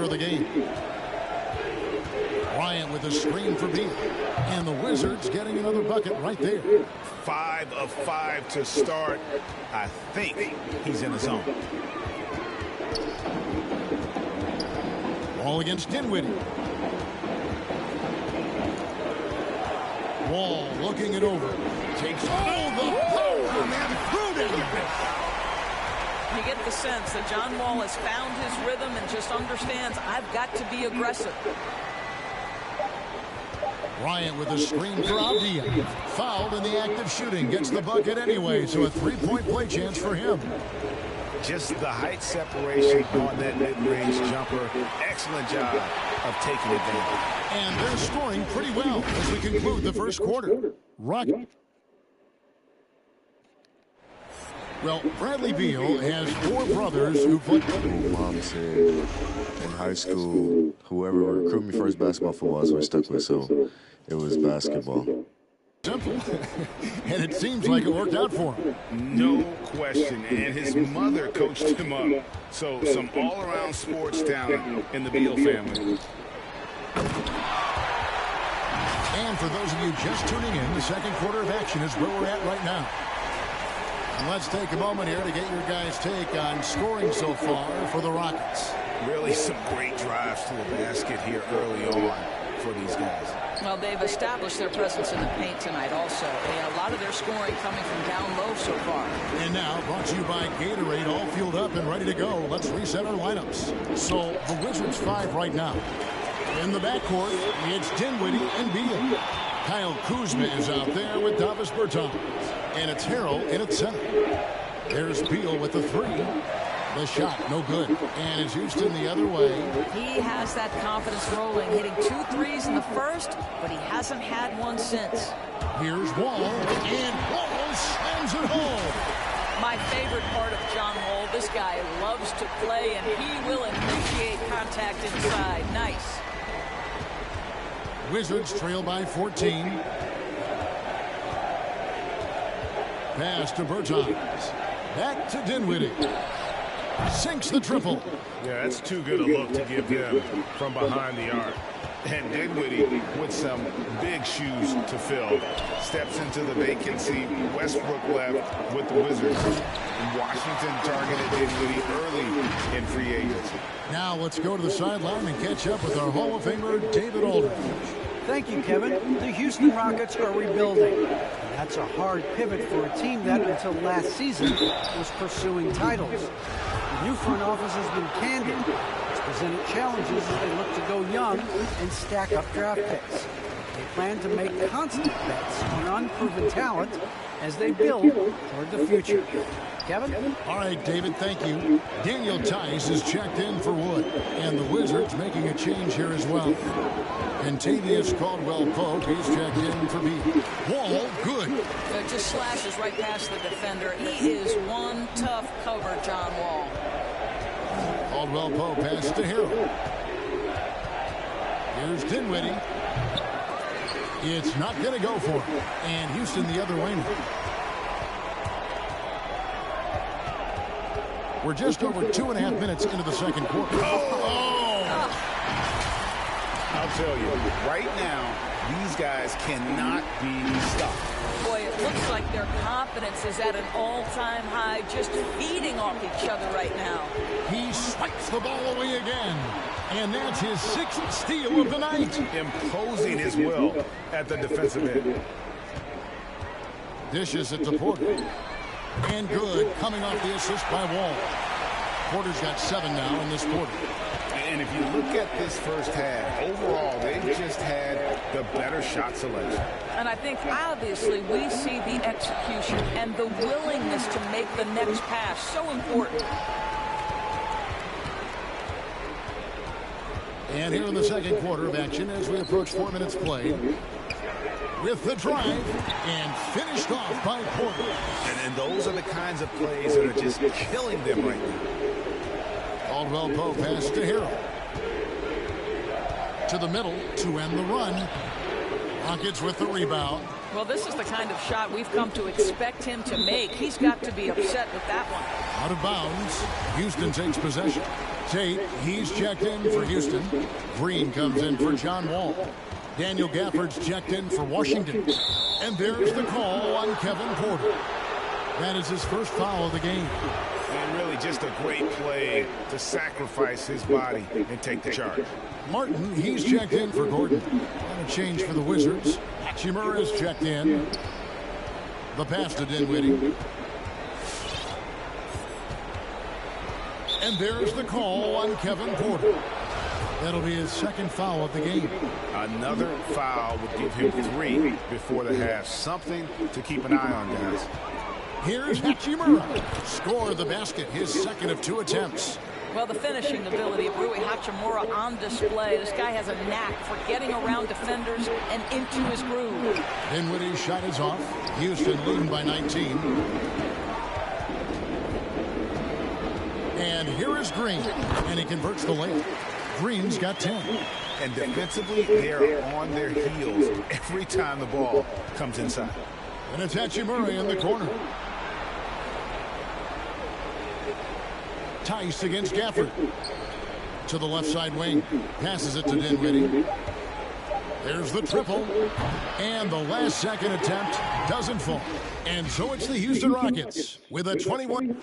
quarter of the game. Bryant with a screen for Beal. And the Wizards getting another bucket right there. 5 of 5 to start. I think he's in the zone. Ball against Dinwiddie. Wall looking it over. Takes all the power and threw down. You get the sense that John Wall has found his rhythm and just understands I've got to be aggressive. Bryant with a screen for Avdia. Fouled in the act of shooting. Gets the bucket anyway, so a three-point play chance for him. Just the height separation on that mid-range jumper. Excellent job of taking it down. And they're scoring pretty well as we conclude the first quarter. Rocket. Well, Bradley Beal has 4 brothers who played. Mom said in high school, whoever recruited me first basketball, football is what I stuck with. So it was basketball. Simple. And it seems like it worked out for him. No question. And his mother coached him up. So some all-around sports talent in the Beal family. And for those of you just tuning in, the second quarter of action is where we're at right now. And let's take a moment here to get your guys' take on scoring so far for the Rockets. Really some great drives to the basket here early on for these guys. Well, they've established their presence in the paint tonight also. And a lot of their scoring coming from down low so far. And now, brought to you by Gatorade, all fueled up and ready to go. Let's reset our lineups. So, the Wizards 5 right now. In the backcourt, it's Dinwiddie and Beal. Kyle Kuzma is out there with Davis Bertans. And it's Harrell in at center. There's Beal with the 3. The shot, no good. And it's Houston the other way. He has that confidence rolling, hitting 2 threes in the first, but he hasn't had one since. Here's Wall, and Wall slams it home. My favorite part of John Wall, this guy loves to play, and he will initiate contact inside. Nice. Wizards trail by 14. Pass to Bertans. Back to Dinwiddie. Sinks the triple. Yeah, that's too good a look to give them from behind the arc. And Dinwiddie with some big shoes to fill. Steps into the vacancy. Westbrook left with the Wizards. And Washington targeted Dinwiddie early in free agency. Now let's go to the sideline and catch up with our Hall of Famer, David Aldridge. Thank you, Kevin. The Houston Rockets are rebuilding. That's a hard pivot for a team that, until last season, was pursuing titles. The new front office has been candid. It's presented challenges as they look to go young and stack up draft picks. They plan to make constant bets on unproven talent as they build toward the future. Kevin? All right, David, thank you. Daniel Tice is checked in for Wood. And the Wizards making a change here as well. And Tavius Caldwell-Pope, he's checked in for Beal. Wall, good. Just slashes right past the defender. He is one tough cover, John Wall. Caldwell-Pope pass to Harrell. Here's Dinwiddie. It's not going to go for him. And Houston the other way now. We're just over 2.5 minutes into the second quarter. I'll tell you, right now, these guys cannot be stopped. Boy, it looks like their confidence is at an all-time high, just feeding off each other right now. He swipes the ball away again. And that's his 6th steal of the night. Imposing his will at the defensive end. Dishes it to Porter. And good, coming off the assist by Wall. Porter's got 7 now in this quarter. And if you look at this first half, overall, they've just had the better shot selection. And I think, obviously, we see the execution and the willingness to make the next pass so important. And here in the second quarter of action as we approach 4 minutes played. With the drive and finished off by Porter. And those are the kinds of plays that are just killing them right now. Caldwell-Pope pass to Harrell. To the middle to end the run. Rockets with the rebound. Well, this is the kind of shot we've come to expect him to make. He's got to be upset with that one. Out of bounds. Houston takes possession. Tate, he's checked in for Houston. Green comes in for John Wall. Daniel Gafford's checked in for Washington. And there's the call on Kevin Porter. That is his first foul of the game. And really just a great play to sacrifice his body and take the charge. Martin, he's checked in for Gordon. And a change for the Wizards. Hachimura's checked in. The pass to Dinwiddie. And there's the call on Kevin Porter. That'll be his second foul of the game. Another foul would give him 3 before the half. Something to keep an eye on, guys. Here's Hachimura. Score the basket, his second of 2 attempts. Well, the finishing ability of Rui Hachimura on display. This guy has a knack for getting around defenders and into his groove. Dinwiddie's shot is off. Houston leading by 19. And here is Green, and he converts the layup. Green's got 10. And defensively, they're on their heels every time the ball comes inside. And it's Hachimura in the corner. Tice against Gafford. To the left side wing. Passes it to Dinwiddie. There's the triple. And the last second attempt doesn't fall. And so it's the Houston Rockets with a 21.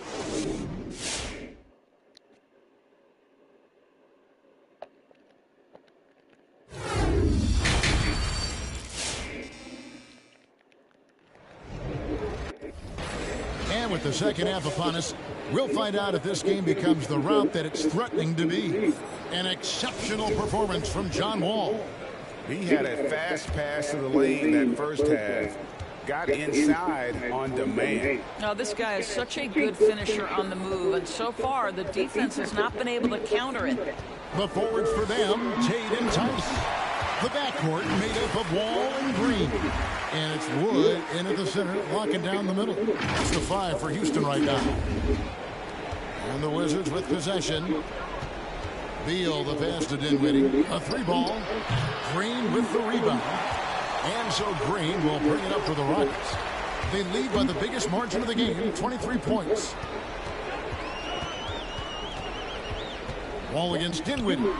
And with the second half upon us, we'll find out if this game becomes the route that it's threatening to be. An exceptional performance from John Wall. He had a fast pass to the lane that first half. Got inside on demand. Now, this guy is such a good finisher on the move, and so far the defense has not been able to counter it. The forwards for them, Tate and Tice. The backcourt made up of Wall and Green. And it's Wood in at the center, locking down the middle. It's the 5 for Houston right now. And the Wizards with possession. Beal, the pass to Dinwiddie. A 3-ball. Green with the rebound. And so Green will bring it up for the Rockets. They lead by the biggest margin of the game, 23 points. Wall against Dinwiddie.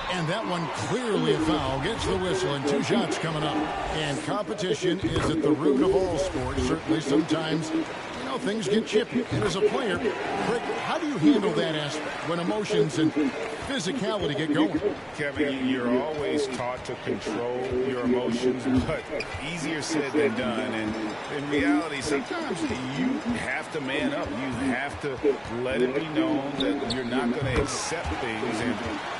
And that one clearly a foul. Gets the whistle and 2 shots coming up. And competition is at the root of all sports. Certainly sometimes, things get chippy. And as a player, Rick, how do you handle that aspect when emotions and physicality get going? Kevin, you're always taught to control your emotions, but easier said than done. And in reality, sometimes you have to man up. You have to let it be known that you're not going to accept things. And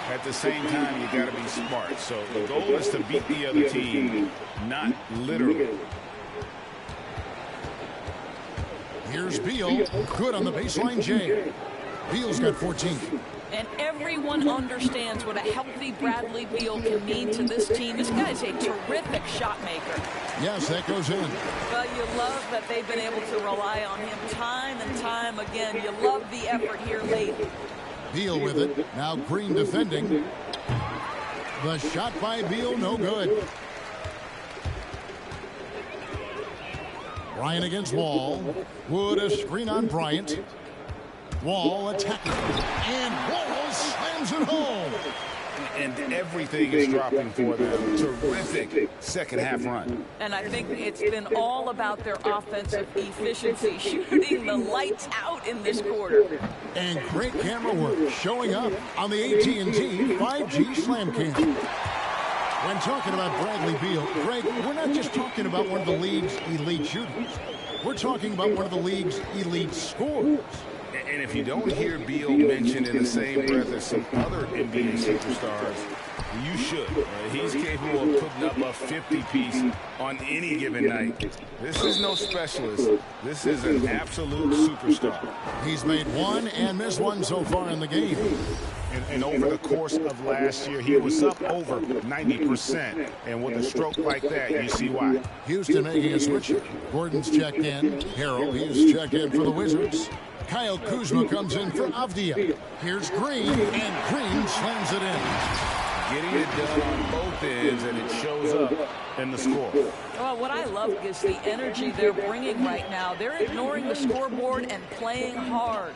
at the same time, you got to be smart. So the goal is to beat the other team, not literally. Here's Beal. Good on the baseline, Jay. Beal's got 14. And everyone understands what a healthy Bradley Beal can mean to this team. This guy's a terrific shot maker. Yes, that goes in. Well, you love that they've been able to rely on him time and time again. You love the effort here late. Beal with it. Now Green defending. The shot by Beal, no good. Bryant against Wall. Wood a screen on Bryant. Wall attacking. And Wall slams it home. And everything is dropping for them. Terrific second half run. And I think it's been all about their offensive efficiency, shooting the lights out in this quarter. And great camera work showing up on the AT&T 5G Slam Cam. When talking about Bradley Beal, Greg, we're not just talking about one of the league's elite shooters. We're talking about one of the league's elite scorers. And if you don't hear Beal mentioned in the same breath as some other NBA superstars, you should. He's capable of putting up a 50-piece on any given night. This is no specialist. This is an absolute superstar. He's made one and missed one so far in the game. And over the course of last year, he was up over 90%. And with a stroke like that, you see why. Houston making a switch. Gordon's checked in. Harrell, he's checked in for the Wizards. Kyle Kuzma comes in for Avdia. Here's Green, and Green slams it in. Getting it done on both ends, and it shows up in the score. Well, what I love is the energy they're bringing right now. They're ignoring the scoreboard and playing hard.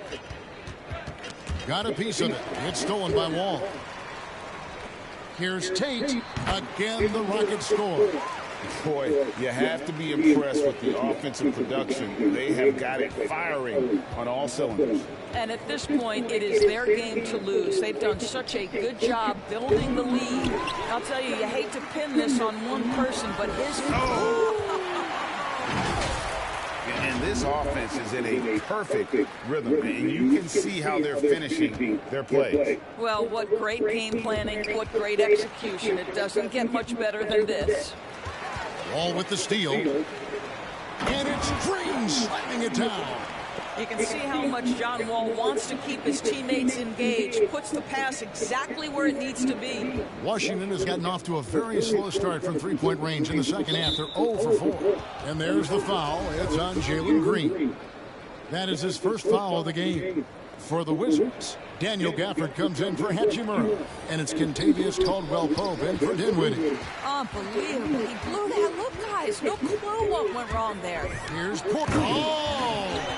Got a piece of it. It's stolen by Wall. Here's Tate. Again, the Rockets score. Boy, you have to be impressed with the offensive production. They have got it firing on all cylinders. And at this point, it is their game to lose. They've done such a good job building the lead. I'll tell you, you hate to pin this on one person, but his... And this offense is in a perfect rhythm, and you can see how they're finishing their plays. Well, what great game planning, what great execution. It doesn't get much better than this. Wall with the steal. And it's Green slamming it down. You can see how much John Wall wants to keep his teammates engaged, puts the pass exactly where it needs to be. Washington has gotten off to a very slow start from three-point range in the second half. They're 0 for 4. And there's the foul. It's on Jalen Green. That is his first foul of the game. For the Wizards, Daniel Gafford comes in for Hachimura. And it's Kentavious Caldwell-Pope in for Dinwiddie. Unbelievable. He blew that. Look, guys, no clue what went wrong there. Here's Porter. Oh!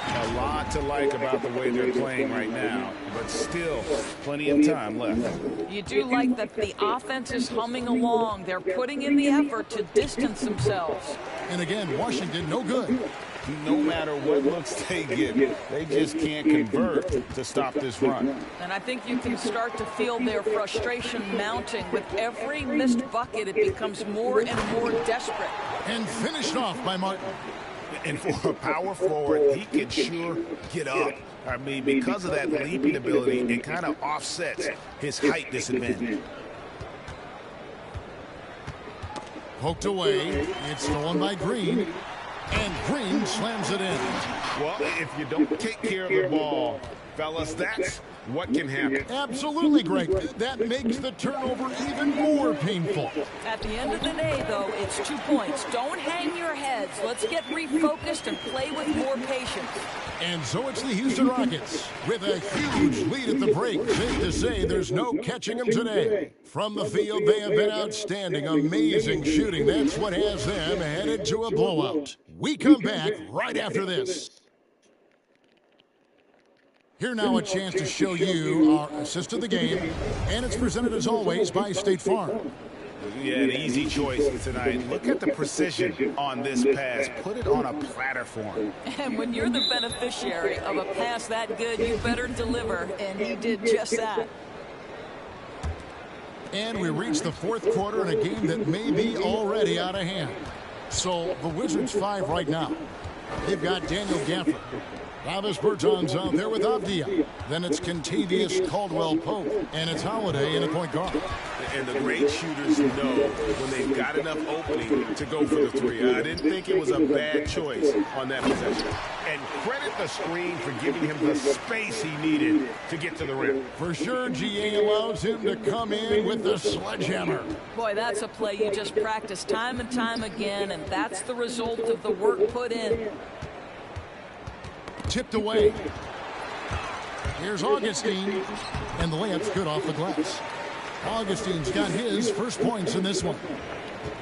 A lot to like about the way they're playing right now, but still plenty of time left. You do like that the offense is humming along. They're putting in the effort to distance themselves. And again, Washington no good. No matter what looks they get, they just can't convert to stop this run. And I think you can start to feel their frustration mounting. With every missed bucket, it becomes more and more desperate. And finished off by Martin. And for a power forward, he can sure get up. I mean, because of that leaping ability, it kind of offsets his height disadvantage. Poked away. It's stolen by Green. And Green slams it in. Well, if you don't take care of the ball, fellas, that's what can happen. Absolutely, Greg. That makes the turnover even more painful. At the end of the day, though, it's 2 points. Don't hang your heads. Let's get refocused and play with more patience. And so it's the Houston Rockets with a huge lead at the break. Safe to say there's no catching them today. From the field, they have been outstanding. Amazing shooting. That's what has them headed to a blowout. We come back right after this. Here now a chance to show you our assist of the game, and it's presented as always by State Farm. Yeah, an easy choice tonight. Look at the precision on this pass. Put it on a platter for him. And when you're the beneficiary of a pass that good, you better deliver, and he did just that. And we reach the fourth quarter in a game that may be already out of hand. So the Wizards 5 right now. They've got Daniel Gafford. Travis Berton's out there with Avdia. Then it's Kentavious Caldwell-Pope. And it's Holiday in the point guard. And the great shooters know when they've got enough opening to go for the three. I didn't think it was a bad choice on that possession. And credit the screen for giving him the space he needed to get to the rim. For sure, GA allows him to come in with the sledgehammer. Boy, that's a play you just practice time and time again, and that's the result of the work put in. Tipped away. Here's Augustine, and the layup's good off the glass. Augustine's got his first points in this one.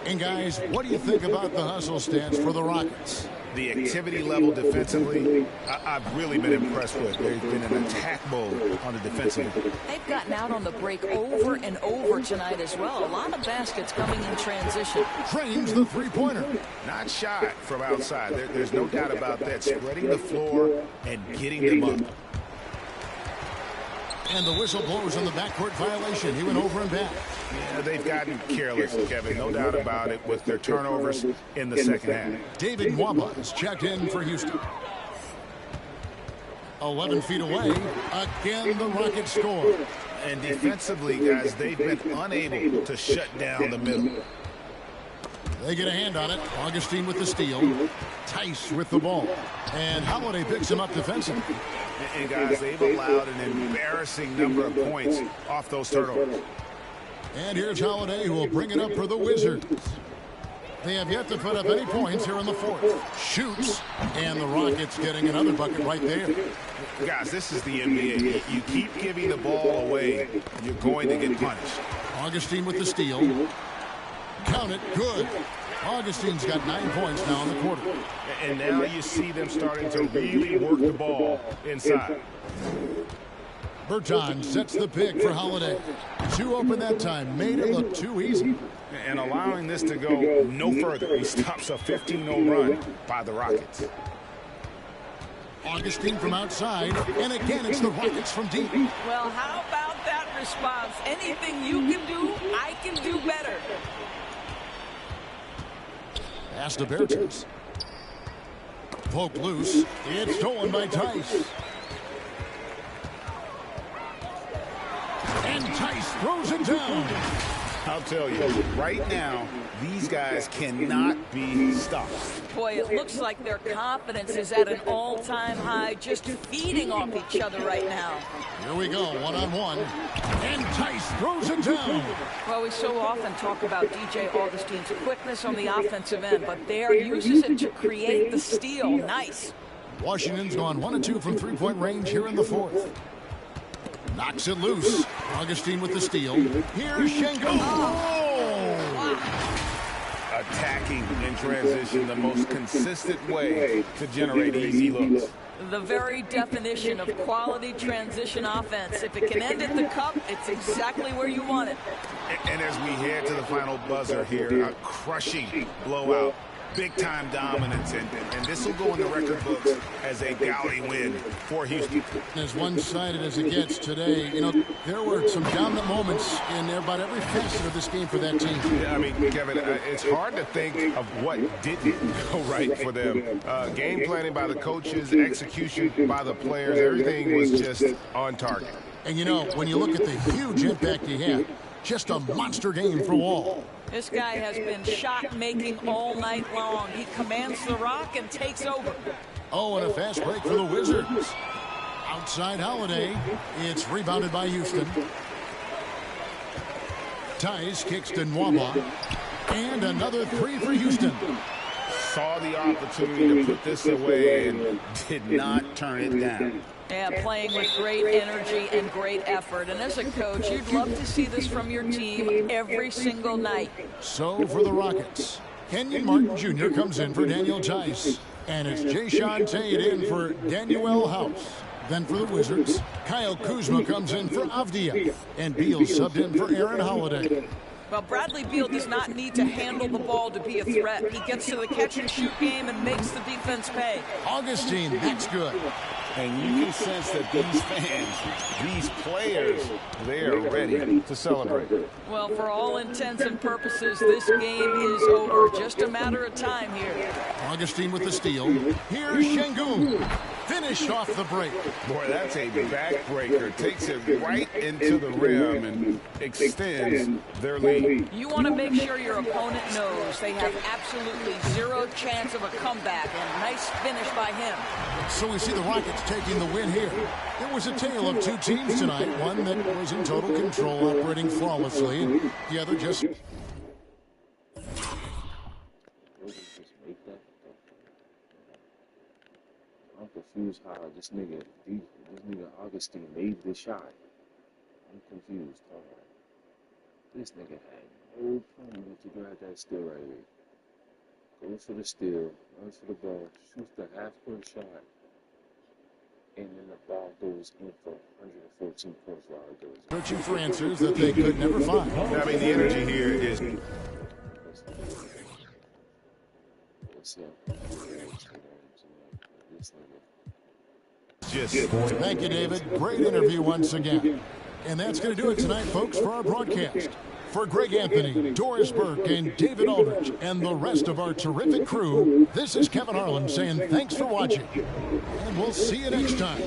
And guys, what do you think about the hustle stats for the Rockets? The activity level defensively, I've really been impressed with. There's been an attack mode on the defensive end. They've gotten out on the break over and over tonight as well. A lot of baskets coming in transition. Trains the three-pointer. Not shot from outside. There's no doubt about that. Spreading the floor and getting them up. And the whistle blows on the backcourt violation. He went over and back. Yeah, they've gotten careless, Kevin. No doubt about it with their turnovers in the second half. David Nwaba is checked in for Houston. 11 feet away. Again, the Rockets score. And defensively, guys, they've been unable to shut down the middle. They get a hand on it. Augustine with the steal. Tice with the ball. And Holiday picks him up defensively. And guys, they've allowed an embarrassing number of points off those turnovers. And here's Holiday, who will bring it up for the Wizards. They have yet to put up any points here in the fourth. Shoots, and the Rockets getting another bucket right there. Guys, this is the NBA. You keep giving the ball away, you're going to get punished. Augustine with the steal. Count it. Good. Augustine's got 9 points now in the quarter. And now you see them starting to really work the ball inside. Berton sets the pick for Holiday. 2 open that time. Made it look too easy. And allowing this to go no further. He stops a 15-0 run by the Rockets. Augustine from outside. And again, it's the Rockets from deep. Well, how about that response? Anything you can do, I can do better. Pass to Bertans. Poke loose. It's stolen by Tice. And Tice throws it down. I'll tell you, right now, these guys cannot be stopped. Boy, it looks like their confidence is at an all-time high, just feeding off each other right now. Here we go, one-on-one. And Tice throws it down. Well, we so often talk about DJ Augustine's quickness on the offensive end, but there uses it to create the steal. Nice. Washington's gone 1 of 2 from three-point range here in the fourth. Knocks it loose. Augustine with the steal. Here's Şengün. Wow. Attacking in transition, the most consistent way to generate easy looks. The very definition of quality transition offense. If it can end at the cup, it's exactly where you want it. And as we head to the final buzzer here, a crushing blowout. Big-time dominance, and this will go in the record books as a gaudy win for Houston. As one-sided as it gets today, you know, there were some dominant moments in about every facet of this game for that team. Yeah, I mean, Kevin, it's hard to think of what didn't go right for them. Game planning by the coaches, execution by the players, everything was just on target. And, you know, when you look at the huge impact he had, just a monster game for Wall. This guy has been shot-making all night long. He commands the rock and takes over. Oh, and a fast break for the Wizards. Outside Holiday. It's rebounded by Houston. Tice kicks to Nwaba. And another 3 for Houston. Saw the opportunity to put this away and did not turn it down. Yeah, playing with great energy and great effort. And as a coach, you'd love to see this from your team every single night. So for the Rockets, Kenyon Martin Jr. comes in for Daniel Tice. And it's Jae'Sean Tate in for Daniel House. Then for the Wizards, Kyle Kuzma comes in for Avdija. And Beal subbed in for Aaron Holiday. Well, Bradley Beal does not need to handle the ball to be a threat. He gets to the catch-and-shoot game and makes the defense pay. Augustine, that's good. And you can sense that these fans, these players, they are ready to celebrate. Well, for all intents and purposes, this game is over. Just a matter of time here. Augustine with the steal. Here's Şengün. Finished off the break. Boy, that's a backbreaker. Takes it right into the rim and extends their lead. You want to make sure your opponent knows they have absolutely zero chance of a comeback, and nice finish by him. So we see the Rockets taking the win here. It was a tale of 2 teams tonight, one that was in total control, operating flawlessly, and the other just... I'm confused how this nigga Augustine made this shot. I'm confused. All right. This nigga had no problem to grab that steal right here. Goes for the steal, runs for the ball, shoots the half-court shot, and then the ball goes in for 114 points while it goes in. Searching for answers that they could never find. I mean, the energy here is... Thank you, David. Great interview once again. And that's going to do it tonight, folks, for our broadcast. For Greg Anthony, Doris Burke, and David Aldridge, and the rest of our terrific crew, this is Kevin Harlan saying thanks for watching. And we'll see you next time.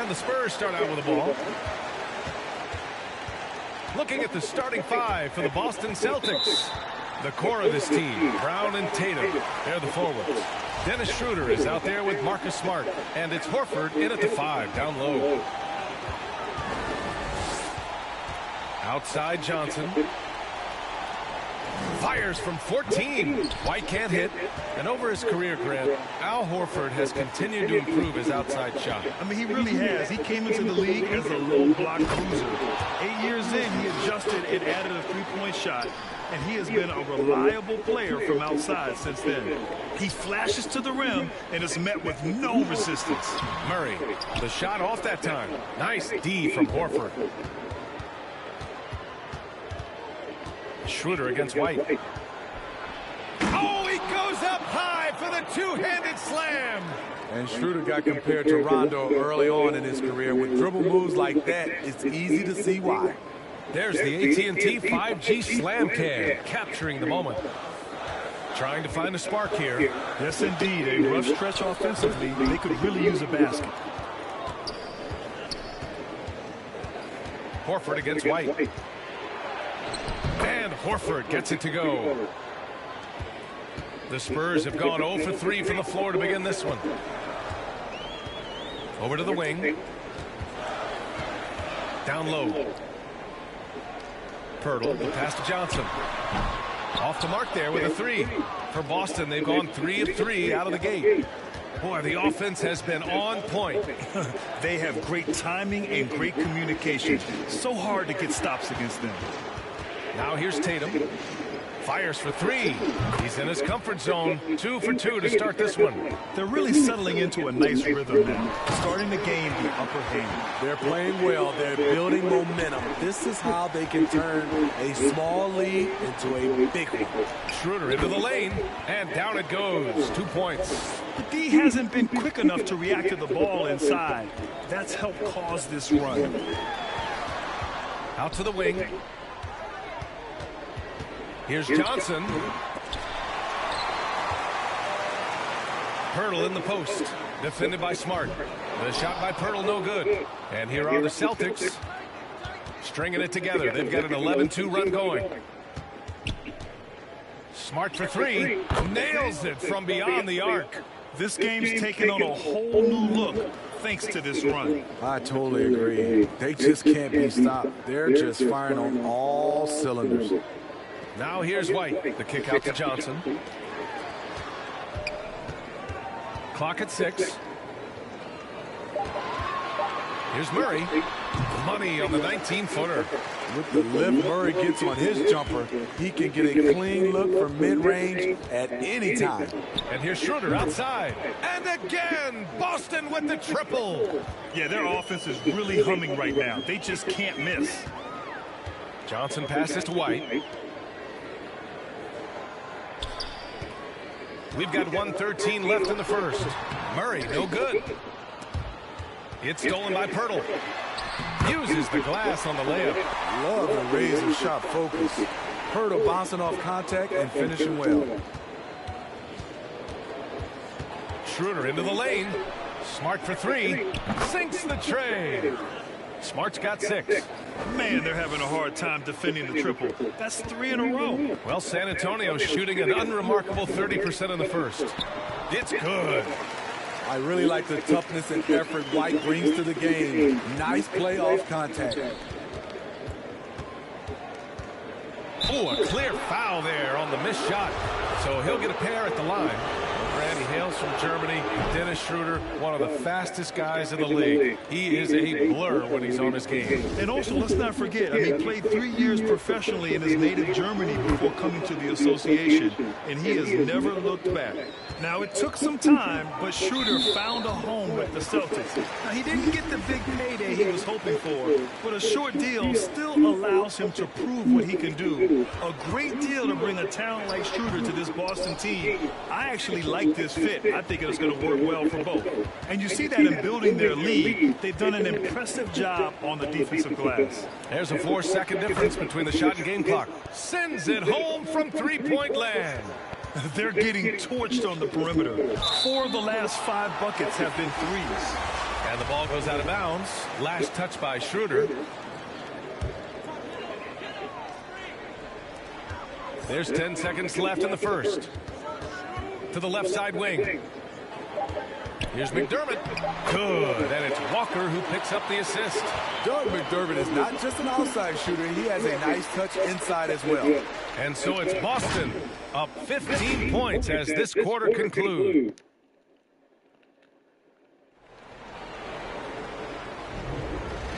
The Spurs start out with the ball. Looking at the starting five for the Boston Celtics. The core of this team, Brown and Tatum, they're the forwards. Dennis Schroeder is out there with Marcus Smart. And it's Horford in at the 5, down low. Outside Johnson. Fires from 14. White can't hit. And over his career, Grant, Al Horford has continued to improve his outside shot. I mean, he really has. He came into the league as a low block cruiser. 8 years in, he adjusted and added a three-point shot, and he has been a reliable player from outside since then. He flashes to the rim and is met with no resistance. Murray, the shot off that time. Nice D from Horford. Schroeder against White. Oh, he goes up high for the two-handed slam. And Schroeder got compared to Rondo early on in his career. With dribble moves like that, it's easy to see why. There's the AT&T 5G Slam Cam, capturing the moment. Trying to find a spark here. Yes, indeed. A rough stretch offensively. They could really use a basket. Horford against White. And Horford gets it to go. The Spurs have gone 0 for 3 from the floor to begin this one. Over to the wing. Down low. Pirtle, the pass to Johnson. Off the mark there with a 3. For Boston, they've gone 3 of 3 out of the gate. Boy, the offense has been on point. They have great timing and great communication. So hard to get stops against them. Now here's Tatum. Fires for 3. He's in his comfort zone. 2 for 2 to start this one. They're really settling into a nice rhythm now, starting to gain the upper hand. They're playing well. They're building momentum. This is how they can turn a small lead into a big one. Schroeder into the lane, and down it goes. 2 points. The D hasn't been quick enough to react to the ball inside. That's helped cause this run. Out to the wing. Here's Johnson. Pirtle in the post. Defended by Smart. The shot by Pirtle, no good. And here are the Celtics. Stringing it together. They've got an 11-2 run going. Smart for 3. Nails it from beyond the arc. This game's taken on a whole new look thanks to this run. I totally agree. They just can't be stopped. They're just firing on all cylinders. Now here's White. The kick out to Johnson. Clock at 6. Here's Murray. Money on the 19-footer. With the lift Murray gets on his jumper, he can get a clean look from mid-range at any time. And here's Schroeder outside. And again, Boston with the triple. Yeah, their offense is really humming right now. They just can't miss. Johnson passes to White. We've got 1:13 left in the first. Murray, no good. It's stolen by Pirtle. Uses the glass on the layup. Love the razor sharp focus. Pirtle bouncing off contact and finishing well. Schroeder into the lane. Smart for 3. Sinks the tray. Smart's got 6. Man, they're having a hard time defending the triple. That's 3 in a row. Well, San Antonio shooting an unremarkable 30% in the first. It's good. I really like the toughness and effort White brings to the game. Nice play off contact. Oh, a clear foul there on the missed shot. So he'll get a pair at the line. Brad, he hails from Germany. Dennis Schroeder, one of the fastest guys in the league. He is a blur when he's on his game. And also, let's not forget, he played 3 years professionally in his native Germany before coming to the association, and he has never looked back. Now, it took some time, but Schroeder found a home with the Celtics. Now, he didn't get the big payday he was hoping for, but a short deal still allows him to prove what he can do. A great deal to bring a talent like Schroeder to this Boston team. I actually like this fit. I think it's going to work well for both. And you see that in building their lead. They've done an impressive job on the defensive glass. There's a 4-second difference between the shot and game clock. Sends it home from three-point land. They're getting torched on the perimeter. 4 of the last 5 buckets have been threes. And the ball goes out of bounds. Last touch by Schroeder. There's 10 seconds left in the first. To the left side wing. Here's McDermott. Good. And it's Walker who picks up the assist. Doug McDermott is not just an outside shooter. He has a nice touch inside as well. And so it's Boston up 15 points as this quarter concludes.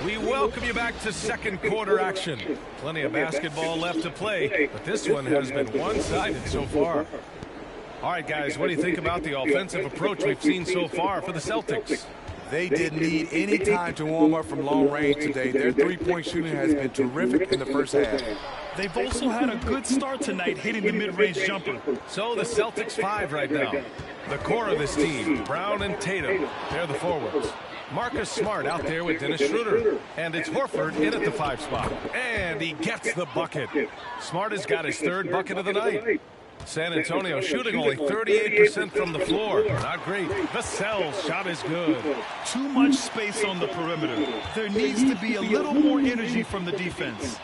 We welcome you back to second quarter action. Plenty of basketball left to play, but this one has been one-sided so far. All right, guys, what do you think about the offensive approach we've seen so far for the Celtics? They didn't need any time to warm up from long range today. Their three-point shooting has been terrific in the first half. They've also had a good start tonight hitting the mid-range jumper. So the Celtics 5 right now. The core of this team, Brown and Tatum, they're the forwards. Marcus Smart out there with Dennis Schroeder. And it's Horford in at the 5 spot. And he gets the bucket. Smart has got his 3rd bucket of the night. San Antonio shooting only 38% from the floor. Not great. Vassell's shot is good. Too much space on the perimeter. There needs to be a little more energy from the defense.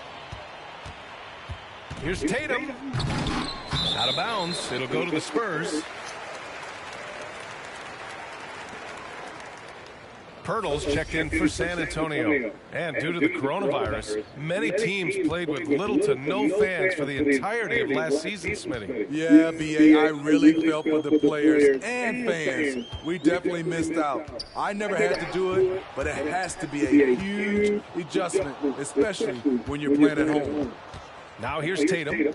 Here's Tatum. Out of bounds. It'll go to the Spurs. Pirtle's checked in for San Antonio. And due to the coronavirus, many teams played with little to no fans for the entirety of last season, Smitty. Yeah, B.A., I really felt for the players and fans. We definitely missed out. I never had to do it, but it has to be a huge adjustment, especially when you're playing at home. Now here's Tatum.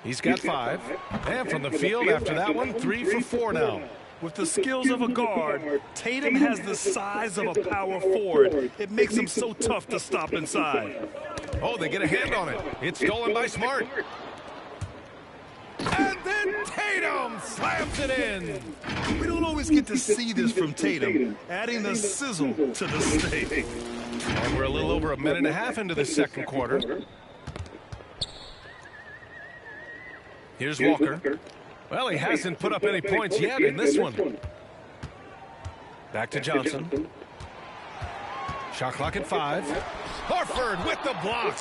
He's got 5. And from the field after that one, 3 for 4 now. With the skills of a guard, Tatum has the size of a power forward. It makes him so tough to stop inside. Oh, they get a hand on it. It's stolen by Smart. And then Tatum slams it in. We don't always get to see this from Tatum, adding the sizzle to the steak. And we're a little over a minute and a half into the second quarter. Here's Walker. Well, he hasn't put up any points yet in this one. Back to Johnson. Shot clock at 5. Horford with the block.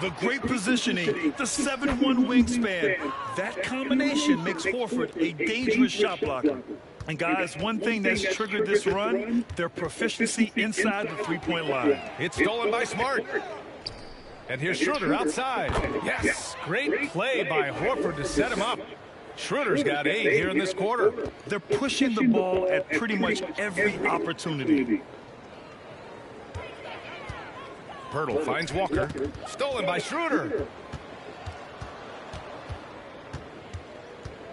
The great positioning, the 7'1" wingspan. That combination makes Horford a dangerous shot blocker. And guys, one thing that's triggered this run, their proficiency inside the three-point line. It's stolen by Smart. And here's Schroeder outside. Yes, great play by Horford to set him up. Schroeder's got 8 here in this quarter. They're pushing the ball at pretty much every opportunity. Pirtle finds Walker. Stolen by Schroeder.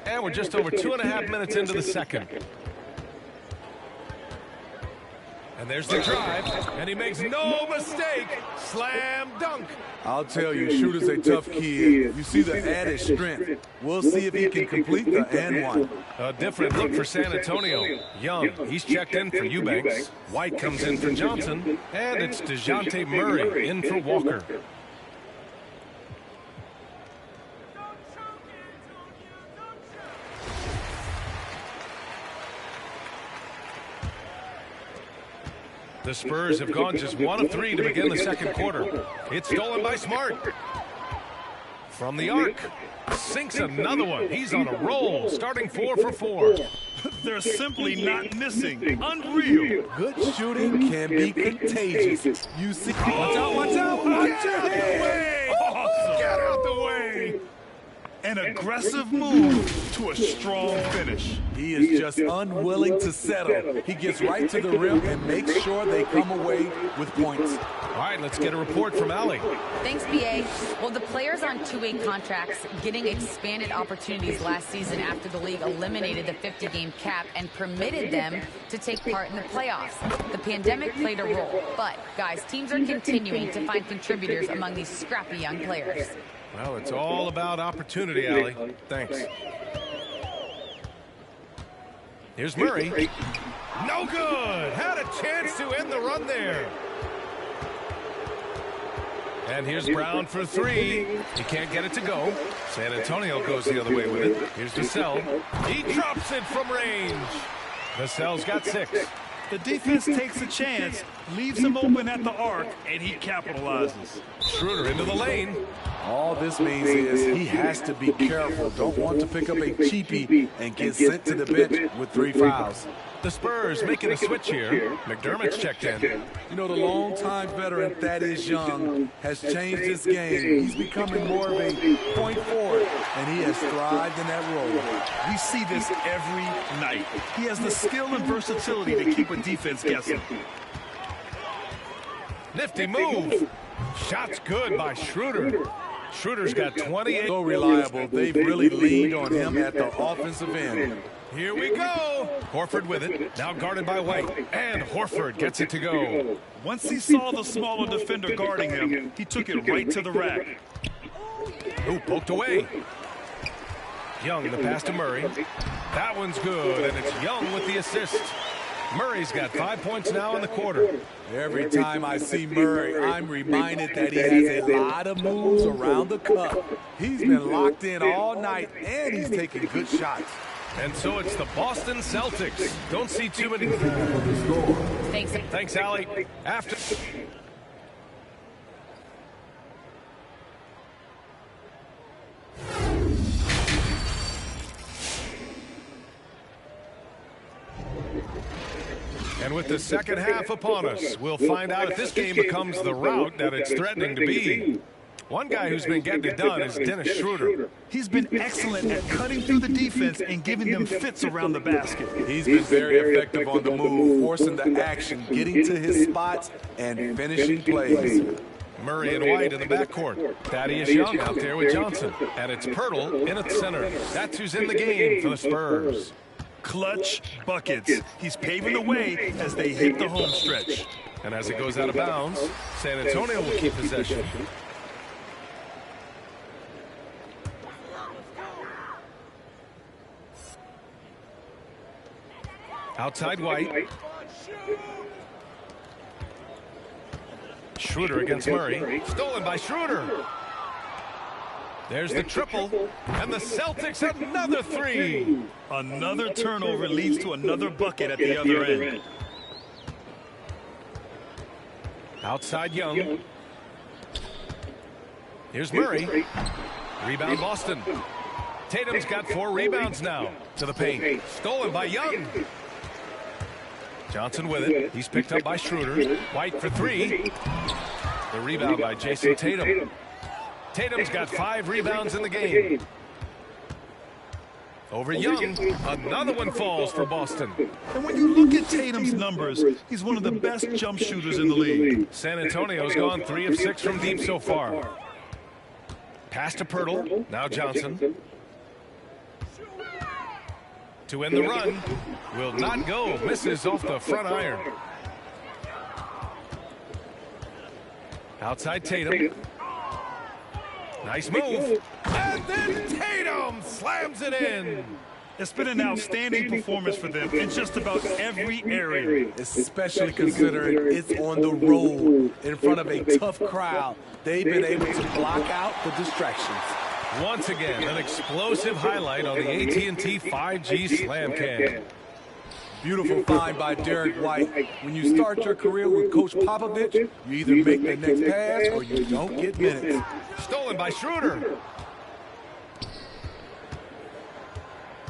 And we're just over 2.5 minutes into the second. And there's the drive, and he makes no mistake. Slam dunk. I'll tell you, Shooter's a tough kid. You see the added strength. We'll see if he can complete the and one. A different look for San Antonio. Young, he's checked in for Eubanks. White comes in for Johnson. And it's DeJounte Murray in for Walker. The Spurs have gone just 1 of 3 to begin the second quarter. It's stolen by Smart. From the arc, sinks another one. He's on a roll, starting 4 for 4. They're simply not missing. Unreal. Good shooting can be contagious. You see. Watch out, watch out, watch out. Awesome. Get out the way. An aggressive move to a strong finish. He is just unwilling to settle. He gets right to the rim and makes sure they come away with points. All right, let's get a report from Allie. Thanks, BA. Well, the players on two-way contracts getting expanded opportunities last season after the league eliminated the 50-game cap and permitted them to take part in the playoffs. The pandemic played a role, but, guys, teams are continuing to find contributors among these scrappy young players. Well, it's all about opportunity, Allie. Thanks. Here's Murray. No good. Had a chance to end the run there. And here's Brown for 3. He can't get it to go. San Antonio goes the other way with it. Here's Vassell. He drops it from range. Vassell's got 6. The defense takes a chance, leaves him open at the arc, and he capitalizes. Schroeder into the lane. All this means is he has to be careful. Don't want to pick up a cheapie and get sent to the bench with 3 fouls. The Spurs making a switch here. McDermott's checked in. You know, the longtime veteran Thaddeus Young has changed this game. He's becoming more of a point forward, and he has thrived in that role. We see this every night. He has the skill and versatility to keep a defense guessing. Nifty move. Shot's good by Schroeder. Schroeder's got 28. So reliable. They've really leaned on him at the offensive end. Here we go. Horford with it. Now guarded by White. And Horford gets it to go. Once he saw the smaller defender guarding him, he took it right to the rack. Ooh, poked away. Young, the pass to Murray. That one's good, and it's Young with the assist. Murray's got 5 points now in the quarter. Every time I see Murray, I'm reminded that he has a lot of moves around the cup. He's been locked in all night, and he's taking good shots. And so it's the Boston Celtics. Don't see too many. Thanks, Allie. After. And with the second half upon us, we'll find out if this game becomes the rout that it's threatening to be. One guy who's been getting it done is Dennis Schroeder. He's been excellent at cutting through the defense and giving them fits around the basket. He's been very effective on the move, forcing the action, getting to his spots, and finishing plays. Murray and White in the backcourt. Thaddeus Young out there with Johnson. And it's Pirtle in at center. That's who's in the game for the Spurs. Clutch buckets. He's paving the way as they hit the home stretch. And as it goes out of bounds, San Antonio will keep possession. Outside White. Schroeder against Murray. Stolen by Schroeder. There's the triple. And the Celtics another three. Another turnover leads to another bucket at the other end. Outside Young. Here's Murray. Rebound Boston. Tatum's got 4 rebounds now. To the paint. Stolen by Young. Johnson with it. He's picked up by Schroeder. White for 3. The rebound by Jason Tatum. Tatum's got 5 rebounds in the game. Over Young. Another one falls for Boston. And when you look at Tatum's numbers, he's one of the best jump shooters in the league. San Antonio's gone 3 of 6 from deep so far. Pass to Pirtle. Now Johnson. To end the run. Will not go. Misses off the front iron. Outside Tatum. Nice move. And then Tatum slams it in. It's been an outstanding performance for them in just about every area. Especially considering it's on the road in front of a tough crowd. They've been able to block out the distractions. Once again, an explosive highlight on the AT&T 5G Slam Cam. Beautiful find by Derek White. When you start your career with Coach Popovich, you either make the next pass or you don't get minutes. Stolen by Schroeder.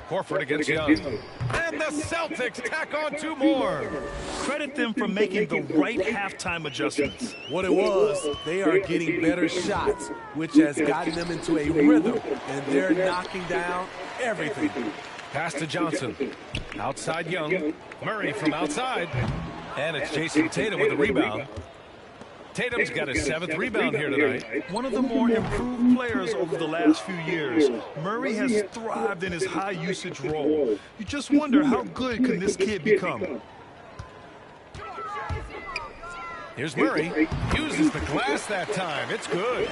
Horford against Young. And the Celtics tack on 2 more. Credit them for making the right halftime adjustments. What it was, they are getting better shots, which has gotten them into a rhythm, and they're knocking down everything. Pass to Johnson. Outside Young. Murray from outside. And it's Jason Tatum with the rebound. Tatum's got his 7th rebound here tonight. One of the more improved players over the last few years. Murray has thrived in his high-usage role. You just wonder how good can this kid become. Here's Murray. Uses the glass that time. It's good.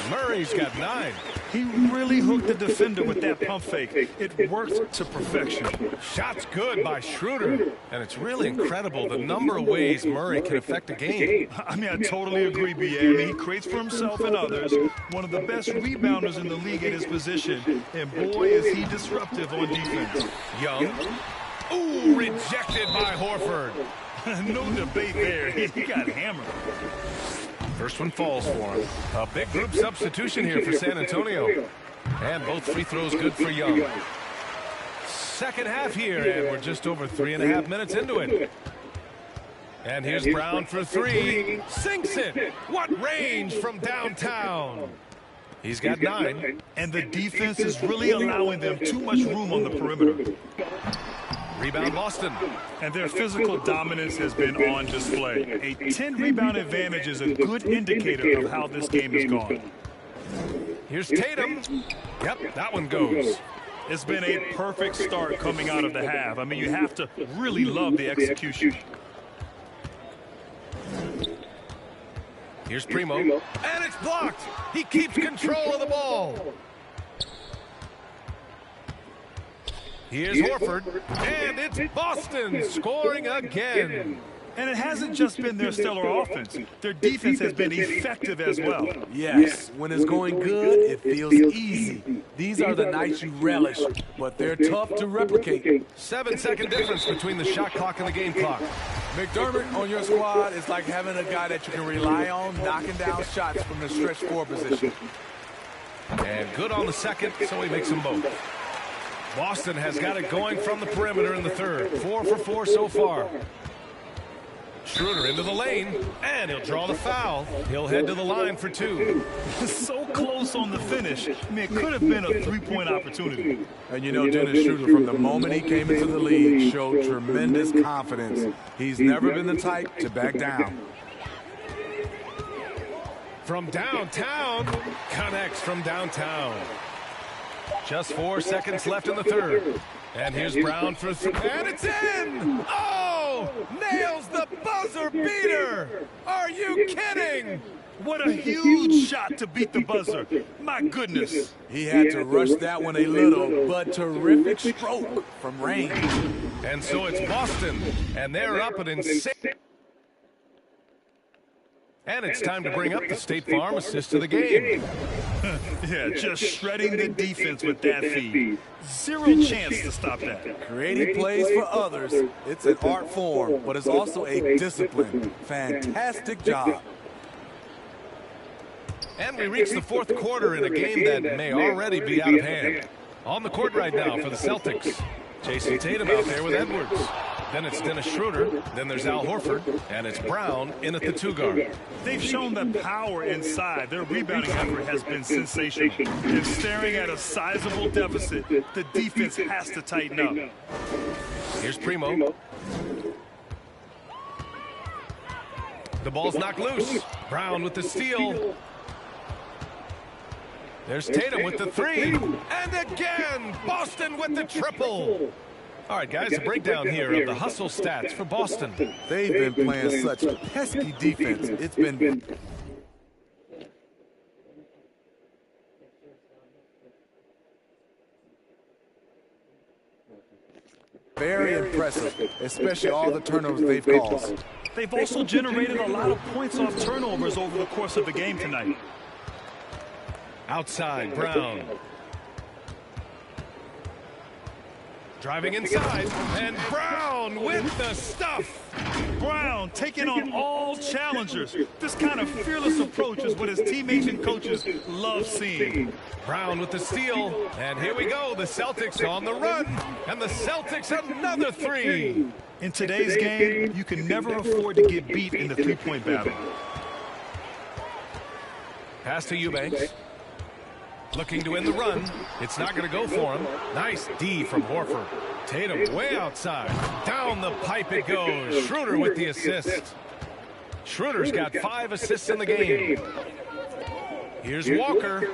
Murray's got 9. He really hooked the defender with that pump fake. It worked to perfection. Shot's good by Schroeder. And it's really incredible the number of ways Murray can affect a game. I mean, I totally agree, B.A. I mean, he creates for himself and others. One of the best rebounders in the league at his position. And boy, is he disruptive on defense. Young. Ooh, rejected by Horford. No debate there. He got hammered. First one falls for him. A big group substitution here for San Antonio. And both free throws good for Young. Second half here, and we're just over 3.5 minutes into it. And here's Brown for 3. Sinks it. What range from downtown. He's got 9. And the defense is really allowing them too much room on the perimeter. Rebound Boston. And their physical dominance has been on display. A 10-rebound advantage is a good indicator of how this game has gone. Here's Tatum. Yep, that one goes. It's been a perfect start coming out of the half. I mean, you have to really love the execution. Here's Primo. And it's blocked. He keeps control of the ball. Here's Horford, and it's Boston scoring again. And it hasn't just been their stellar offense. Their defense has been effective as well. Yes, when it's going good, it feels easy. These are the nights you relish, but they're tough to replicate. 7-second difference between the shot clock and the game clock. McDermott on your squad is like having a guy that you can rely on knocking down shots from the stretch 4 position. And good on the second, so he makes them both. Boston has got it going from the perimeter in the third. 4 for 4 so far. Schroeder into the lane, and he'll draw the foul. He'll head to the line for 2. So close on the finish. I mean, it could have been a three-point opportunity. And you know, Dennis Schroeder, from the moment he came into the league, showed tremendous confidence. He's never been the type to back down. From downtown, connects from downtown. Just 4 seconds left in the third. And here's Brown for and it's in! Oh! Nails the buzzer beater! Are you kidding? What a huge shot to beat the buzzer. My goodness. He had to rush that one a little, but terrific stroke from range. And so it's Boston, and they're up an insane. And it's time to bring up the State Farm assist of the game. Yeah, just shredding the defense with that feed. Zero chance to stop that. Creating plays for others, it's an art form, but it's also a discipline. Fantastic job. And we reach the fourth quarter in a game that may already be out of hand. On the court right now for the Celtics. Jason Tatum out there with Edwards. Then it's Dennis Schroeder. Then there's Al Horford. And it's Brown in at the 2 guard. They've shown the power inside. Their rebounding effort has been sensational. And staring at a sizable deficit, the defense has to tighten up. Here's Primo. The ball's knocked loose. Brown with the steal. There's Tatum with the 3. And again, Boston with the triple. All right, guys, a breakdown here of the hustle stats for Boston. They've been playing such pesky defense. It's been very impressive, especially all the turnovers they've caused. They've also generated a lot of points off turnovers over the course of the game tonight. Outside, Brown. Driving inside, and Brown with the stuff. Brown taking on all challengers. This kind of fearless approach is what his teammates and coaches love seeing. Brown with the steal, and here we go. The Celtics on the run, and the Celtics another 3. In today's game, you can never afford to get beat in the three-point battle. Pass to Eubanks. Looking to end the run. It's not going to go for him. Nice D from Horford. Tatum way outside. Down the pipe it goes. Schroeder with the assist. Schroeder's got 5 assists in the game. Here's Walker.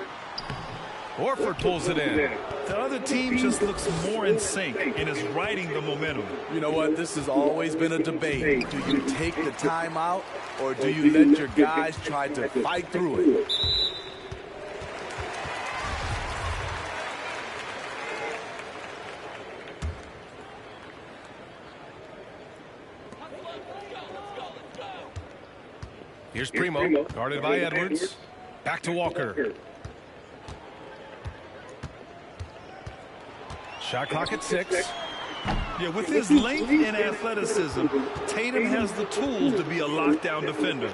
Horford pulls it in. The other team just looks more in sync and is riding the momentum. You know what? This has always been a debate. Do you take the timeout, or do you let your guys try to fight through it? Here's Primo, guarded by Edwards. Back to Walker. Shot clock at 6. Yeah, with his length and athleticism, Tatum has the tools to be a lockdown defender.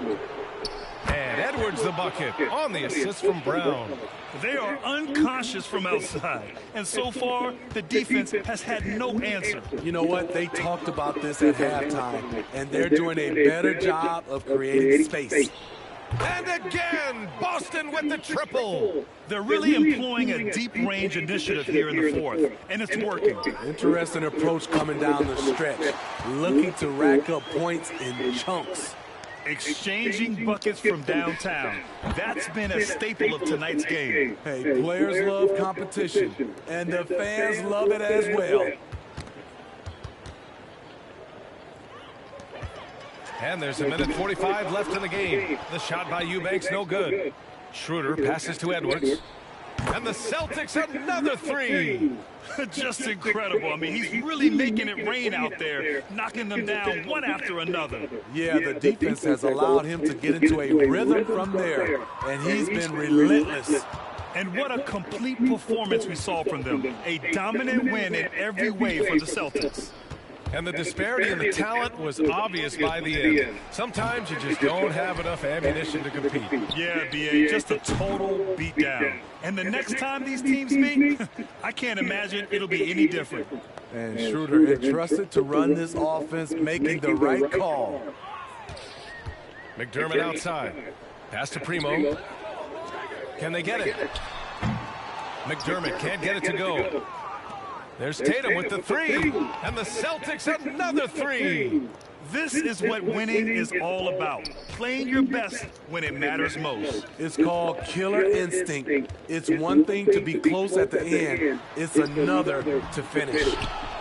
And Edwards the bucket on the assist from Brown. They are unconscious from outside, and so far, the defense has had no answer. You know what? They talked about this at halftime, and they're doing a better job of creating space. And again, Boston with the triple. They're really employing a deep-range initiative here in the fourth, and it's working. Interesting approach coming down the stretch, looking to rack up points in chunks. Exchanging buckets from downtown. That's been a staple of tonight's game. Hey, players love competition, and the fans love it as well. And there's a minute 45 left in the game. The shot by Eubanks, no good. Schroeder passes to Edwards. And the Celtics another 3. Just incredible. I mean, he's really making it rain out there, knocking them down one after another. Yeah, the defense has allowed him to get into a rhythm from there, and he's been relentless. And what a complete performance we saw from them. A dominant win in every way for the Celtics. And the disparity in the talent was obvious by the end. Sometimes you just don't have enough ammunition to compete. Yeah, B.A., just a total beatdown. And the next time these teams meet, I can't imagine it'll be any different. And Schroeder entrusted to run this offense, making the right call. McDermott outside. Pass to Primo. Can they get it? McDermott can't get it to go. There's Tatum with the three. And the Celtics another three. This is what winning is all about. Playing your best when it matters most. It's called killer instinct. It's one thing to be close at the end. It's another to finish.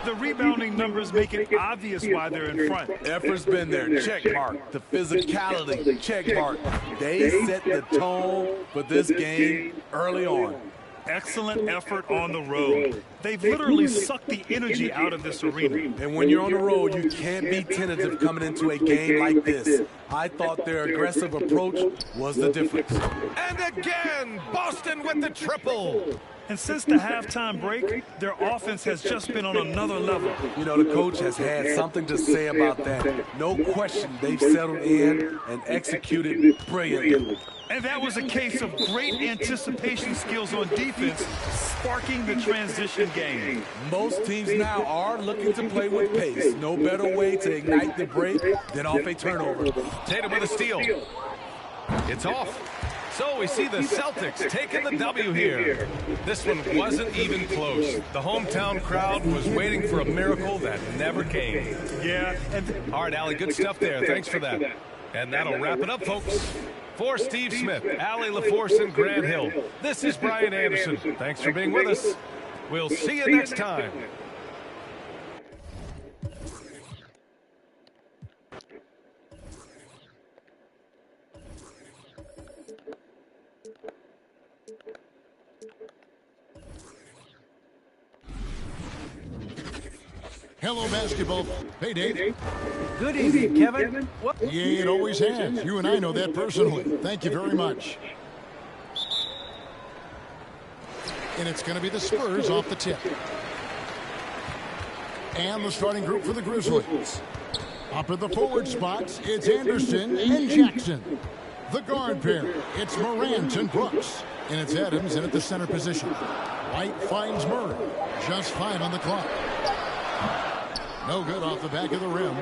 The rebounding numbers make it obvious why they're in front. Effort's been there, check mark. The physicality, check mark. They set the tone for this game early on. Excellent effort on the road. They've literally sucked the energy out of this arena. And when you're on the road, you can't be tentative coming into a game like this. I thought their aggressive approach was the difference. And again, Boston with the triple. And since the halftime break, their offense has just been on another level. You know, the coach has had something to say about that. No question, they've settled in and executed brilliantly. And that was a case of great anticipation skills on defense, sparking the transition game. Most teams now are looking to play with pace. No better way to ignite the break than off a turnover. Tatum with a steal. It's off. So we see the Celtics taking the W here. This one wasn't even close. The hometown crowd was waiting for a miracle that never came. Yeah. All right, Allie, good stuff there. Thanks for that. And that'll wrap it up, folks. For Steve Smith, Allie LaForce, and Grant Hill, this is Brian Anderson. Thanks for being with us. We'll see you next time. Hello, basketball. Hey, Dave. Good evening, Kevin. What? Yeah, it always has. You and I know that personally. Thank you very much. And it's going to be the Spurs off the tip. And the starting group for the Grizzlies. Up at the forward spots, it's Anderson and Jackson. The guard pair, it's Morant and Brooks. And it's Adams in at the center position. White finds Murray. Just 5 on the clock. No good off the back of the rim.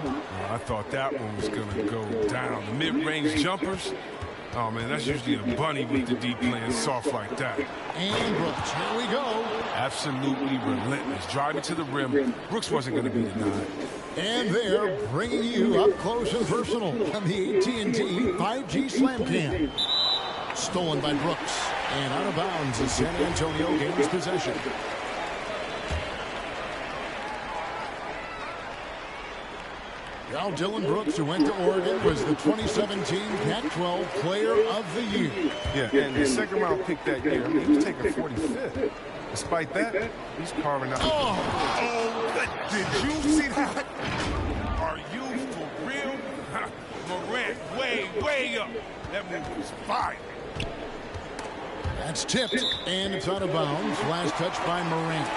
I thought that one was going to go down. The mid-range jumpers, oh, man, that's usually a bunny with the deep playing soft like that. And Brooks, here we go. Absolutely relentless. Driving to the rim. Brooks wasn't going to be denied. And they're bringing you up close and personal on the AT&T 5G Slam Cam. Stolen by Brooks. And out of bounds as San Antonio gains possession. Now Dylan Brooks, who went to Oregon, was the 2017 Pac-12 Player of the Year. Yeah, and the second round pick that year, I mean, he was taking 45th. Despite that, he's carving out. Oh, did you see that? Are you for real? Morant way up. That move was fire. That's tipped, and it's out of bounds. Last touch by Morant.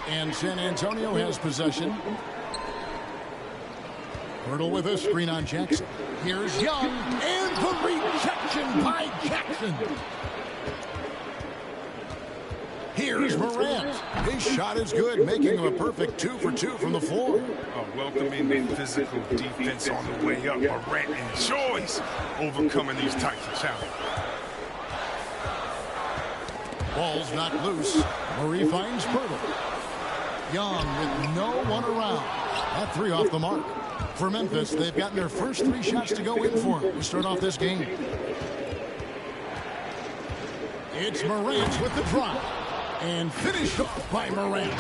And San Antonio has possession. Hurdle with a screen on Jackson. Here's Young, and the rejection by Jackson. Here's Morant. His shot is good, making him a perfect 2 for 2 from the floor. Welcoming the physical defense on the way up. Morant enjoys overcoming these types of challenges. Ball's not loose. Murray finds Pirtle. Young with no one around. That 3 off the mark. For Memphis, they've gotten their first 3 shots to go in for them to start off this game. It's Morant with the drop. And finished off by Morant.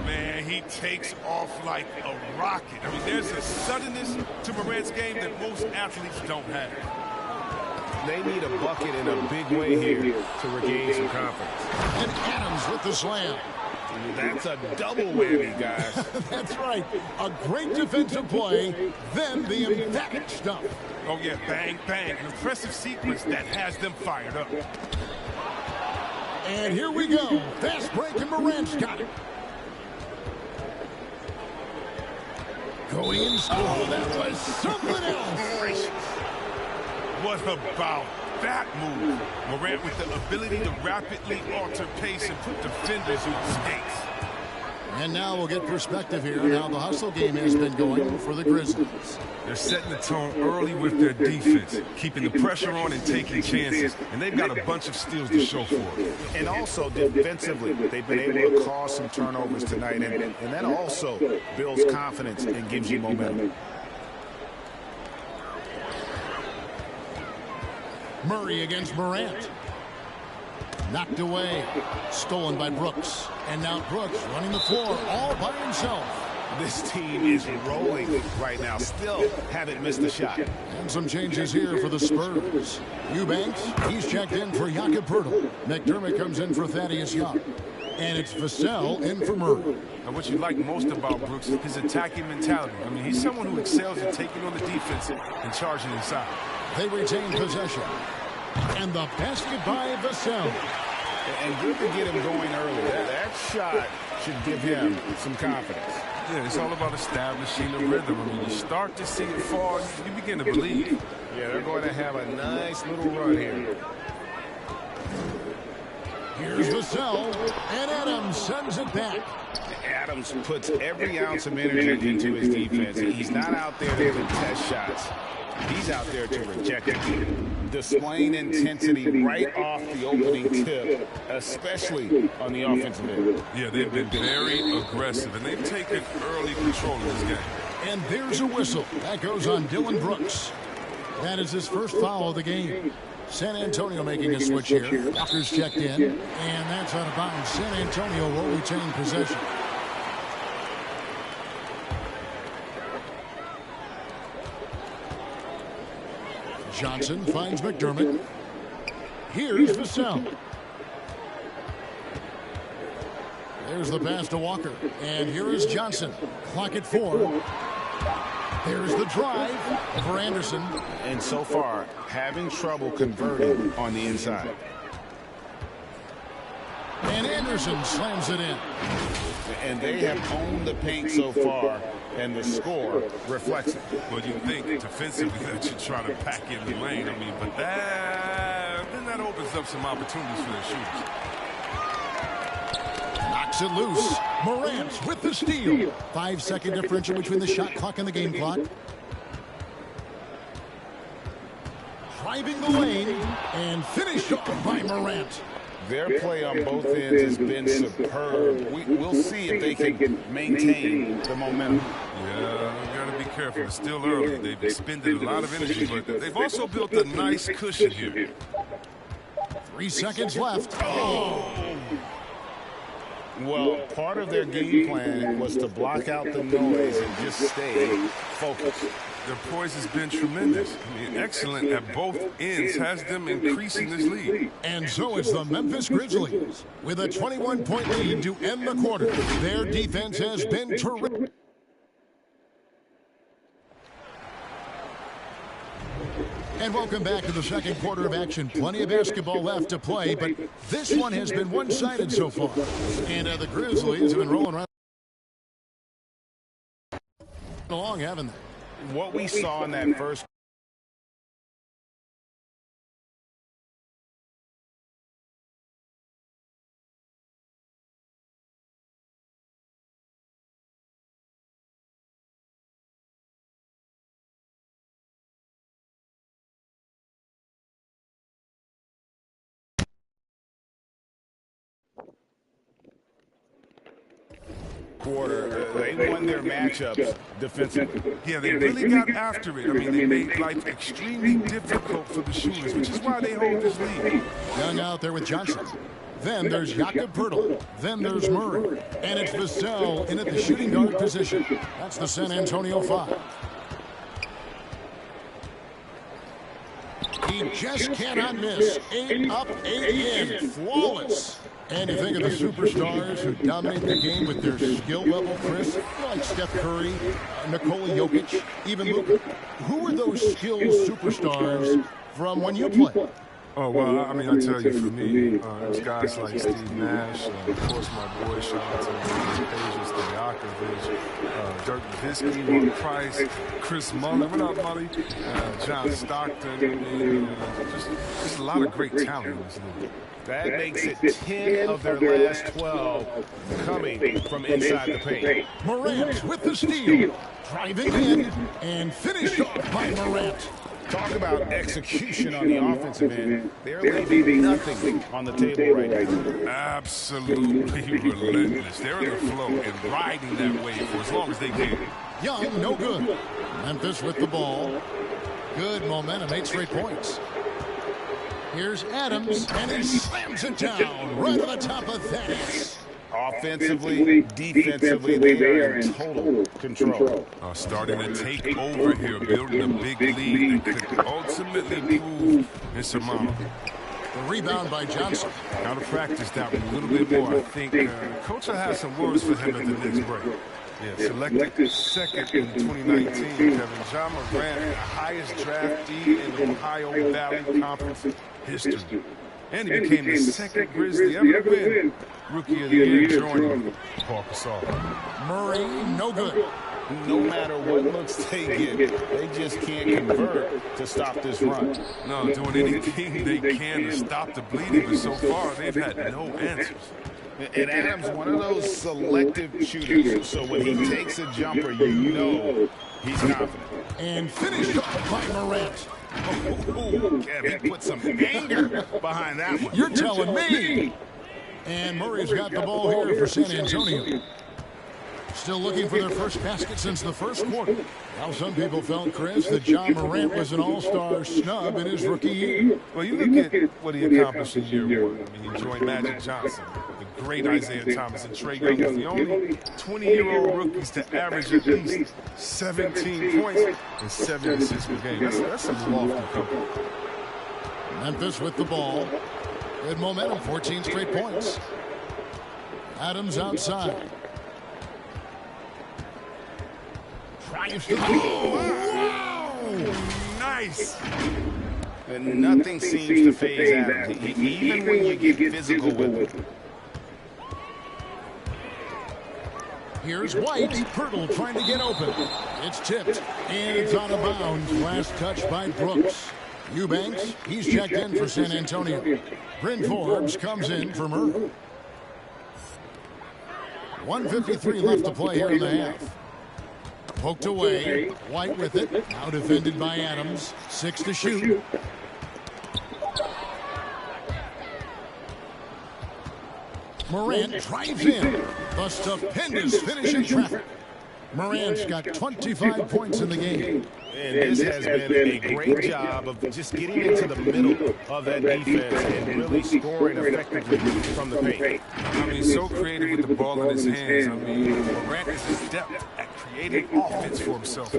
Man, he takes off like a rocket. I mean, there's a suddenness to Morant's game that most athletes don't have. They need a bucket in a big way here to regain some confidence. And Adams with the slam. That's a double whammy, guys. That's right. A great defensive play, then the emphatic stuff. Oh, yeah, bang, bang. An impressive sequence that has them fired up. And here we go. Fast break, and Morant's got it. Going in slow. That was something else. What about that move. Morant with the ability to rapidly alter pace and put defenders on skates. And now we'll get perspective here on how the hustle game has been going for the Grizzlies. They're setting the tone early with their defense, keeping the pressure on and taking chances, and they've got a bunch of steals to show for it. And also defensively, they've been able to cause some turnovers tonight, and that also builds confidence and gives you momentum. Murray against Morant. Knocked away. Stolen by Brooks. And now Brooks running the floor all by himself. This team is rolling right now. Still haven't missed a shot. And some changes here for the Spurs. Eubanks, he's checked in for Jakob Poeltl. McDermott comes in for Thaddeus Young. And it's Vassell in for Murray. And what you like most about Brooks is his attacking mentality. I mean, he's someone who excels at taking on the defense and charging inside. They retain possession. And the basket by Vassell. And good to get him going early. That shot should give him some confidence. Yeah, it's all about establishing the rhythm. I mean, you start to see it fall, you begin to believe. Yeah, they're going to have a nice little run here. Here's Vassell, and Adams sends it back. Adams puts every ounce of energy into his defense. He's not out there to contest shots. He's out there to reject it. Displaying intensity right off the opening tip, especially on the offensive end. Yeah, they've been very aggressive, and they've taken early control of this game. And there's a whistle. That goes on Dillon Brooks. That is his first foul of the game. San Antonio making a switch here. Walker's checked in, and that's out of bounds. San Antonio will retain possession. Johnson finds McDermott. Here's Vassell. There's the pass to Walker. And here is Johnson. Clock at 4. There's the drive for Anderson. And so far, having trouble converting on the inside. And Anderson slams it in. And they have owned the paint so far, and the score reflects it. Well, you think defensively that you try to pack in the lane. I mean, but then that opens up some opportunities for their shooters. Knocks it loose. Morant with the steal. 5-second differential between the shot clock and the game clock. Driving the lane and finished off by Morant. Their play on both ends has been superb. We'll see if they can maintain the momentum. Yeah, you got to be careful. It's still early. They've expended a lot of energy, but they've also built a nice cushion here. 3 seconds left. Oh! Well, part of their game plan was to block out the noise and just stay focused. Their poise has been tremendous. I mean, excellent at both ends, has them increasing this lead. And so it's the Memphis Grizzlies with a 21-point lead to end the quarter. Their defense has been terrific. And welcome back to the second quarter of action. Plenty of basketball left to play, but this one has been one-sided so far. And the Grizzlies have been rolling right along, haven't they? What we saw in that first quarter, they won their matchups defensively. Yeah, they really got after it. I mean, they made life extremely difficult for the shooters, which is why they hold this lead. Young out there with Johnson. Then there's Jakob Poeltl. Then there's Murray. And it's Vassell in at the shooting guard position. That's the San Antonio 5. He just cannot miss. 8 up, 8 in. Flawless. And you think of the superstars who dominate the game with their skill level, Chris, like Steph Curry, Nikola Jokic, even Luka. Who are those skilled superstars from when you played? Oh, well, I mean, I tell you, for me, there's guys like Steve Nash, of course, my boy, shout out to Peja Stojakovic, Dirk Nowitzki, Mark Price, Chris Mullin, what up, Mully? John Stockton, I mean, just a lot of great talent in this league. That makes it 10 of their last 12 coming from inside the paint. Morant with the steal. Driving in and finished off by Morant. Talk about execution on the offensive end. They're leaving nothing on the table right now. Absolutely relentless. They're in the flow and riding that wave for as long as they can. Young, no good. Memphis with the ball. Good momentum, 8 straight points. Here's Adams, and he slams it down right on the top of Thaddeus. Offensively, defensively, they are in total control. Starting to take over here, building a big lead that could ultimately prove insurmountable. The rebound by Johnson. Got to practice that one a little bit more. I think Coach will have some words for him at the next break. Yeah, selected second in 2019, Kevin. Ja Morant, the highest draftee in the Ohio Valley Conference history. And he became the second Grizzly ever to win Rookie of the Year, joining Paul Gasol. Murray, no good. No matter what looks they get, they just can't convert to stop this run. No, doing anything they can to stop the bleeding, but so far they've had no answers. And Adams, one of those selective shooters, so when he takes a jumper, you know he's confident. And finished off by Morant. Kev, he put some anger behind that one. You're telling me. And Murray's got the ball here for San Antonio. Still looking for their first basket since the first quarter. Now some people felt, Chris, that Ja Morant was an all-star snub in his rookie year. Well, you look at what he accomplished in year one. I mean, he joined Magic Johnson, the great Isaiah Thomas, and Trae Young is the only 20-year-old rookies to average at least 17 points and 7 assists per game. That's some lofty company. Memphis with the ball. Good momentum, 14 straight points. Adams outside. Oh, nice. And nothing seems to faze Adams, even when you get physical with him. Here's White. Pirtle trying to get open. It's tipped, and it's out of bounds. Last touch by Brooks. Eubanks, he's checked in for San Antonio. Bryn Forbes comes in for Murray. 1:53 left to play here in the half. Poked away. White with it. Now defended by Adams. 6 to shoot. Morant drives in. The stupendous finish in traffic. Morant's got 25 points in the game. And this has been a great job of just getting into the middle of that defense and really scoring effectively from the paint. I mean, so creative with the ball in his hands. I mean, Morant is adept at creating offense for himself.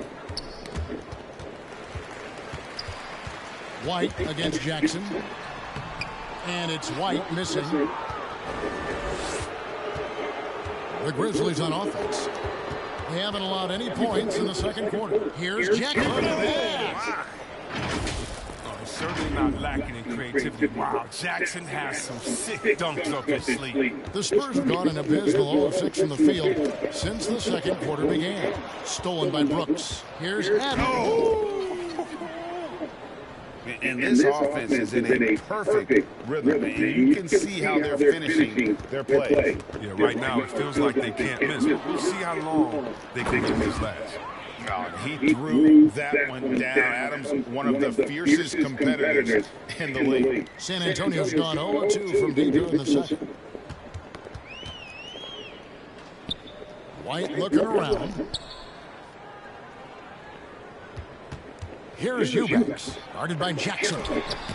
White against Jackson. And it's White missing. The Grizzlies on offense. They haven't allowed any points in the second quarter. Here's Jackson. Oh, he's certainly not lacking in creativity. Wow, Jackson has some sick dunks up his sleeve. The Spurs have gone an abysmal 0-6 from the field since the second quarter began. Stolen by Brooks. Here's Adams. And this offense is in a perfect rhythm. And you can see how they're finishing their play. Yeah, right now it feels like they can't miss. We'll see how long they can get this last. He threw that one down. Adams, one of the fiercest competitors in the league. San Antonio's gone 0-2 from deep here in the second. White looking around. Here's Eubanks, guarded by Jackson.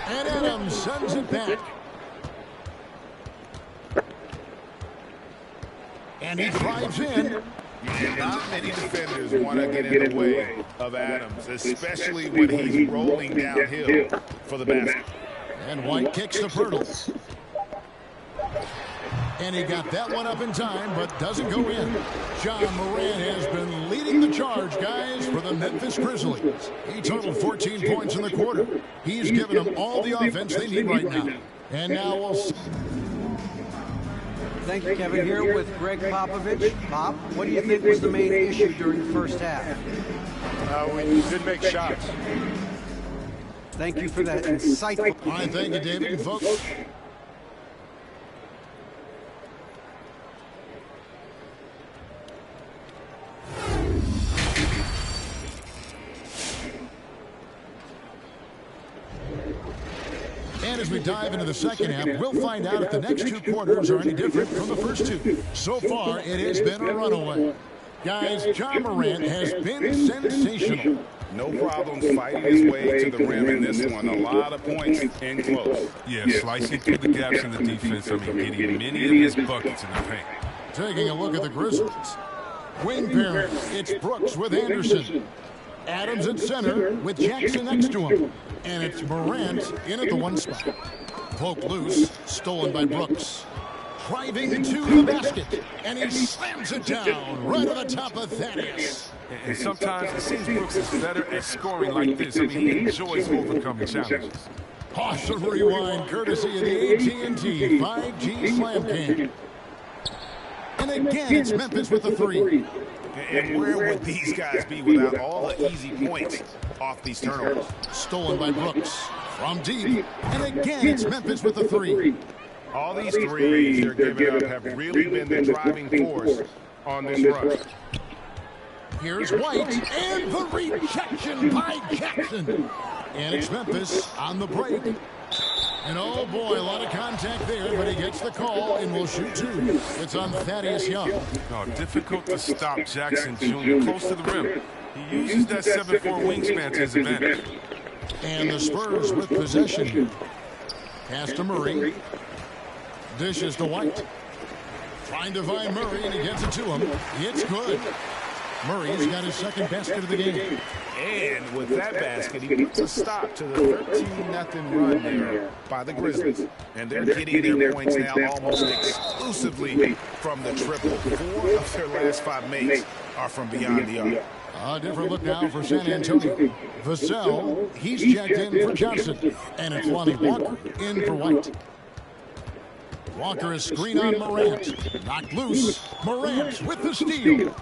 And Adams sends it back. And he drives in. Not many defenders want to get in the way of Adams, especially when he's rolling downhill for the basket. And White kicks to Pirtle. And he got that one up in time, but doesn't go in. John Morant has been leading the charge, guys, for the Memphis Grizzlies. He totaled 14 points in the quarter. He's given them all the offense they need right now. And now we'll see. Thank you, Kevin. Here with Greg Popovich. Pop, what do you think was the main issue during the first half? We didn't make shots. Thank you for that insightful. All right, thank you, David. And folks, and as we dive into the second half, we'll find out if the next two quarters are any different from the first two. So far, it has been a runaway. Guys, John Morant has been sensational. No problem fighting his way to the rim in this one. A lot of points in close. Yeah, slicing through the gaps in the defense. I mean, getting many of his buckets in the paint. Taking a look at the Grizzlies. Wing pairing, it's Brooks with Anderson. Adams at center with Jackson next to him. And it's Morant in at the one spot. Poke loose, stolen by Brooks. Driving to the basket, and he slams it down right on the top of Thaddeus. And sometimes it seems Brooks is better at scoring like this. I mean, he enjoys overcoming challenges. Awesome rewind, courtesy of the AT&T 5G Slam Cam. And again, it's Memphis with the three. And where would these guys be without all the easy points off these turnovers? Stolen by Brooks from deep. And again, it's Memphis with the three. All these threes they're giving up have really been the driving force on this run. Here's White, and the rejection by Jackson. And it's Memphis on the break. And oh boy, a lot of contact there, but he gets the call and will shoot two. It's on Thaddeus Young. No, difficult to stop Jackson Jr. close to the rim. He uses that 7'4" wingspan to his advantage. And the Spurs with possession. Pass to Murray. Dishes to White. Trying to find Murray, and he gets it to him. It's good. Murray's got his second basket of the game. And with that basket, he puts a stop to the 13-0 run there by the Grizzlies. And they're getting their points now almost exclusively from the triple. 4 of their last 5 makes are from beyond the arc. A different look now for San Antonio. Vassell, he's checked in for Johnson. And it's Lonnie Walker in for White. Walker is screen on Morant. Knocked loose. Morant with the steal.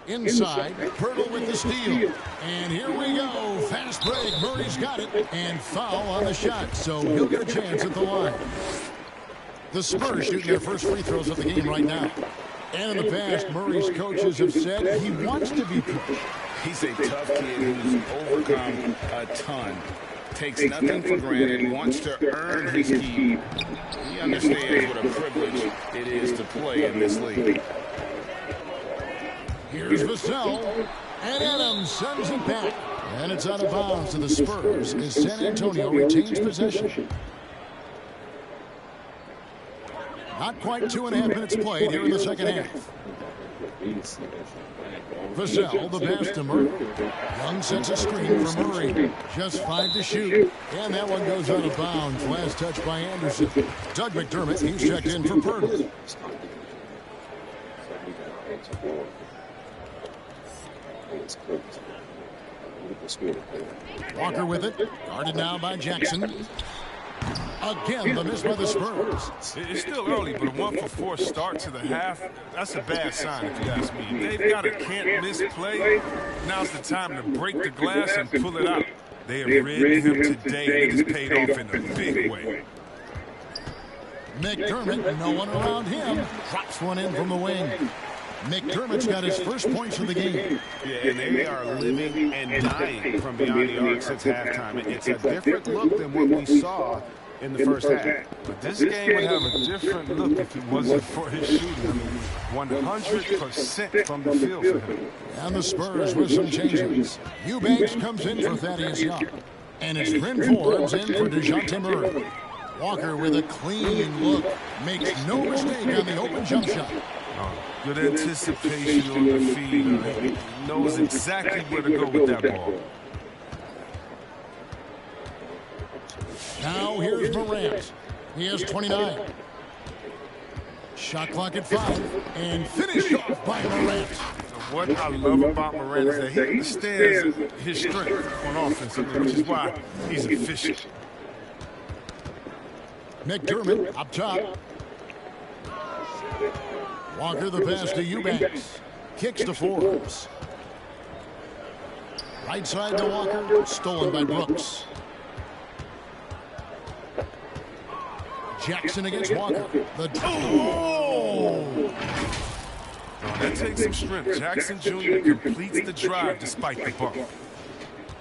Inside, Pirtle with the steal. And here we go. Fast break. Murray's got it. And foul on the shot. So he'll get a chance at the line. The Spurs shooting their first free throws of the game right now. And in the past, Murray's coaches have said he wants to be pushed. He's a tough kid who's overcome a ton. Takes nothing for granted, wants to earn his keep. He understands what a privilege it is to play in this league. Here's Vassell, and Adams sends it back. And it's out of bounds to the Spurs as San Antonio retains possession. Not quite 2.5 minutes played here in the second half. Vassell, the pass to Murray. Young sets a screen for Murray. Just 5 to shoot. And that one goes out of bounds. Last touch by Anderson. Doug McDermott, he's checked in for Pirtle. Walker with it. Guarded now by Jackson. Again, the miss by the Spurs. It's still early, but a 1-for-4 start to the half, that's a bad sign if you ask me. They've got a can't-miss play. Now's the time to break the glass and pull it out. They have ridden him today, and it has paid off in a big way. McDermott, no one around him, drops one in from the wing. McDermott's got his first points of the game. Yeah, and they are living and dying from beyond the arc since halftime. It's a different look than what we saw in the first half. But this game would have a different look if it wasn't for his shooting. 100% from the field for him. And the Spurs with some changes. Eubanks comes in for Thaddeus Young. And it's Bryn Forbes in for DeJounte Murray. Walker with a clean look. Makes no mistake on the open jump shot. Good anticipation on the feed. He knows exactly where to go with that ball. Now here's Morant. He has 29. Shot clock at 5. And finished off by Morant. What I love about Morant is that he understands his strength on offense, which is why he's efficient. McDermott up top. Walker the pass to Eubanks. Kicks to Forbes. Right side to Walker. Stolen by Brooks. Jackson against Walker. That takes some strength. Jackson Jr. completes the drive despite the bump.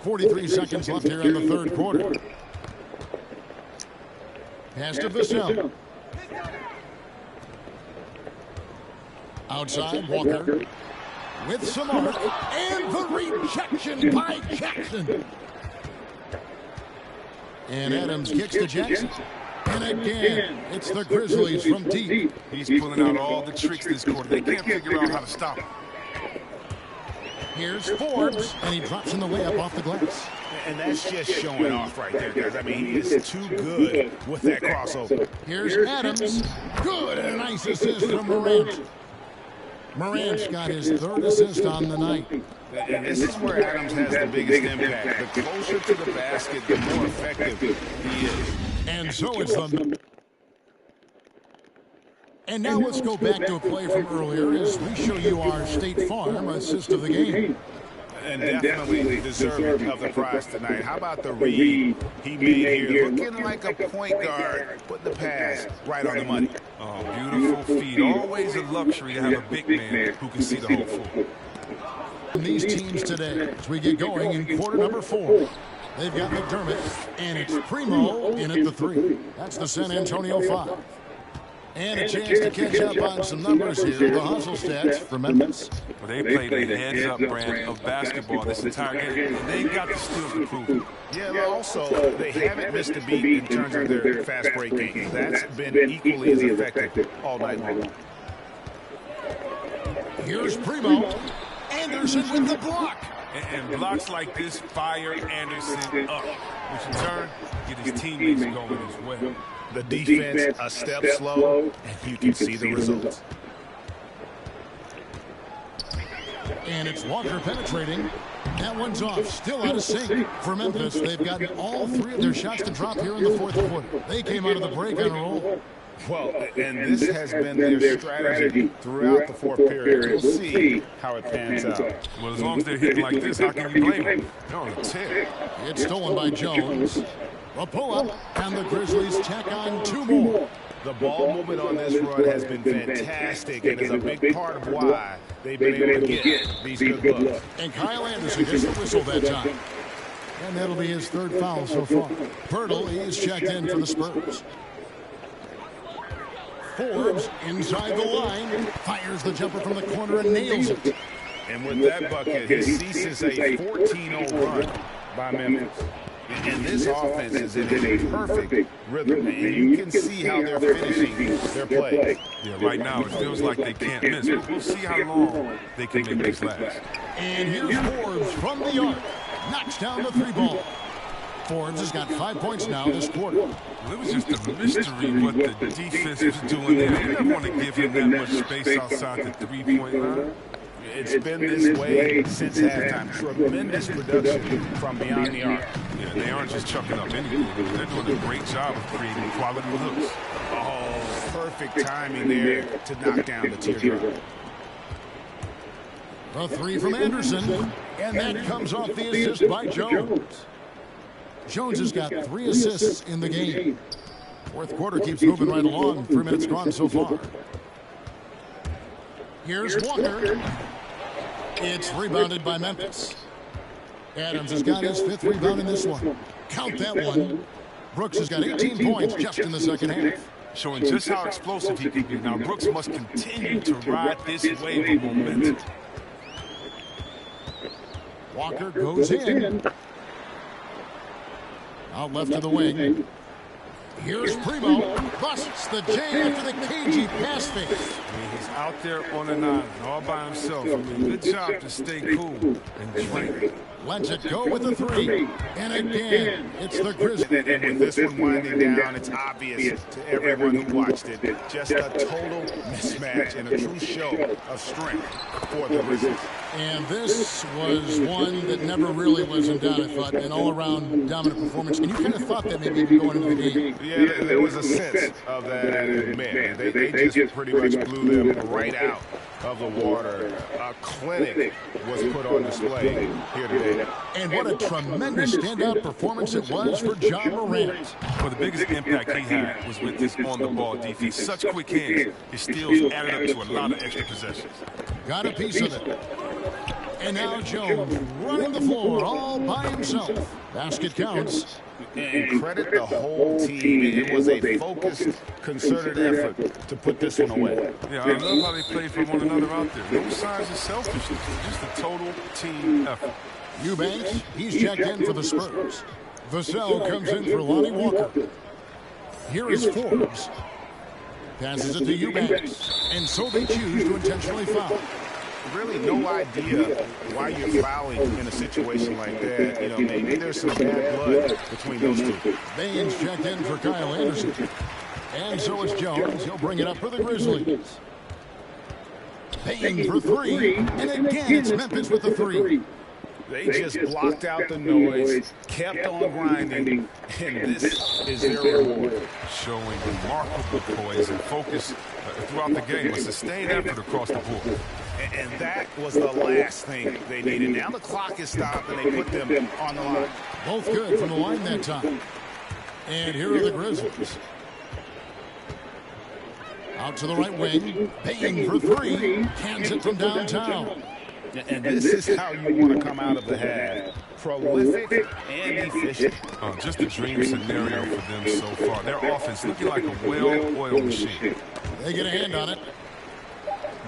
43 seconds left here in the third quarter. Pass to Vassell. Outside, Walker. With some arc. And the rejection by Jackson. And Adams kicks to Jackson. And again, it's the Grizzlies from deep. He's pulling out all the tricks this quarter. They can't figure out how to stop him. Here's Forbes, and he drops in the layup off the glass. And that's just showing off right there, guys. I mean, he is too good with that crossover. Here's Adams. Good, and a nice assist from Morant. Morant's got his third assist on the night. And this is where Adams has the biggest impact. The closer to the basket, the more effective he is. And so it's the... And now let's go back to a play from earlier as we show you our State Farm assist of the game. And definitely deserving of the prize tonight. How about the read he made here? Looking like a point guard, putting the pass right on the money. Oh, beautiful feed. Always a luxury to have a big man who can see the whole floor. These teams today, as we get going in quarter number 4. They've got McDermott, and it's Primo in at the 3. That's the San Antonio 5. And a chance to catch up on some numbers here. The hustle stats for Memphis. Well, they played a heads-up brand of basketball this entire game. And they got the skills to prove it. Yeah, but also, they haven't missed a beat in terms of their fast break game. That's been equally as effective all night long. Here's Primo. Anderson with the block. And blocks like this fire Anderson up, which in turn get his teammates going as well. The defense a step slow, and you can see the results. And it's Walker penetrating. That one's off. Still out of sync for Memphis. They've gotten all 3 of their shots to drop here in the fourth quarter. They came out of the break on a roll. Well, and this has been their strategy throughout the fourth period. We'll see how it pans out. Well, as long as they're hitting like this, how can you blame them? They're on a tear. It's stolen by Jones. A pull-up, and the Grizzlies tack on 2 more. The ball movement on this run has been fantastic and is a big part of why they've been able to get these good looks. And Kyle Anderson gets the whistle that time. And that'll be his 3rd foul so far. Pirtle, he's checked in for the Spurs. Forbes inside the line, fires the jumper from the corner and nails it. And with that bucket, he ceases a 14-0 run by Memphis. And this offense is in a perfect rhythm, and you can see how they're finishing their play. Yeah, right now it feels like they can't miss. But we'll see how long they can make this last. And here's Forbes from the arc. Knocks down the 3 ball. Forbes has got 5 points now this quarter. Well, it was just a mystery what the defense was doing there. They didn't want to give him that much space outside the 3-point line. It's been this way since halftime. Tremendous production from beyond the arc. Yeah, they aren't just chucking up anything. They're doing a great job of creating quality looks. Oh, perfect timing there to knock down the teardrop. A 3 from Anderson, and that comes off the assist by Jones. Jones has got 3 assists in the game. Fourth quarter keeps moving right along. 3 minutes gone so far. Here's Walker. It's rebounded by Memphis. Adams has got his 5th rebound in this one. Count that one. Brooks has got 18 points just in the second half. Showing just how explosive he can be. Now, Brooks must continue to ride this wave of momentum. Walker goes in. Out left to the wing. Here's Primo. Busts the J after the cagey pass fake. I mean, he's out there on an island all by himself. I mean, good job to stay cool and drink. lets it go with the three. And again, it's the Grizzlies. And with this one winding down, it's obvious to everyone who watched it. Just a total mismatch and a true show of strength for the Grizzlies. And this was one that never really was in doubt, I thought, an all-around dominant performance. And you kind of thought that maybe going into the game. Yeah, there was a sense of that in the men. They just pretty much blew them right out of the water. A clinic was put on display here today. And what a tremendous standout performance it was for Ja Morant. Well, the biggest impact he had was with his on-the-ball defense. Such quick hands, his steals added up to a lot of extra possessions. Got a piece of it. And now Jones running the floor all by himself. Basket counts. And credit the whole team. It was a focused, concerted effort to put this one away. Yeah, I love how they played for one another out there. No signs of selfishness. Just a total team effort. Eubanks, he's checked in for the Spurs. Vassell comes in for Lonnie Walker. Here is Forbes. Passes it to Eubanks. And so they choose to intentionally foul. Really no idea why you're fouling in a situation like that. You know, maybe there's some bad blood between those two. Baines checked in for Kyle Anderson. And so is Jones. He'll bring it up for the Grizzlies. Baines for three. And again, it's Memphis with the three. They just blocked out the noise, kept on grinding, and this is their reward. Showing remarkable poise and focus throughout the game. A sustained effort across the board. And that was the last thing they needed. Now the clock is stopped, and they put them on the line. Both good from the line that time. And here are the Grizzlies. Out to the right wing. Payne for three. Cans it from downtown. And this is how you want to come out of the half. Prolific and efficient. Just a dream scenario for them so far. Their offense looking like a well-oiled machine. They get a hand on it.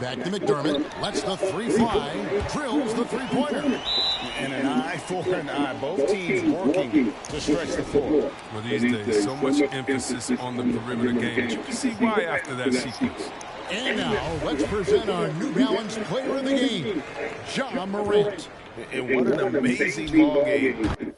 Back to McDermott. Lets the three fly. Drills the three-pointer. And an eye for an eye. Both teams working to stretch the floor. Well, these days, so much emphasis on the perimeter game. You can see why after that sequence. And now, let's present our New Balance player of the game, Ja Morant. And what an amazing ball game.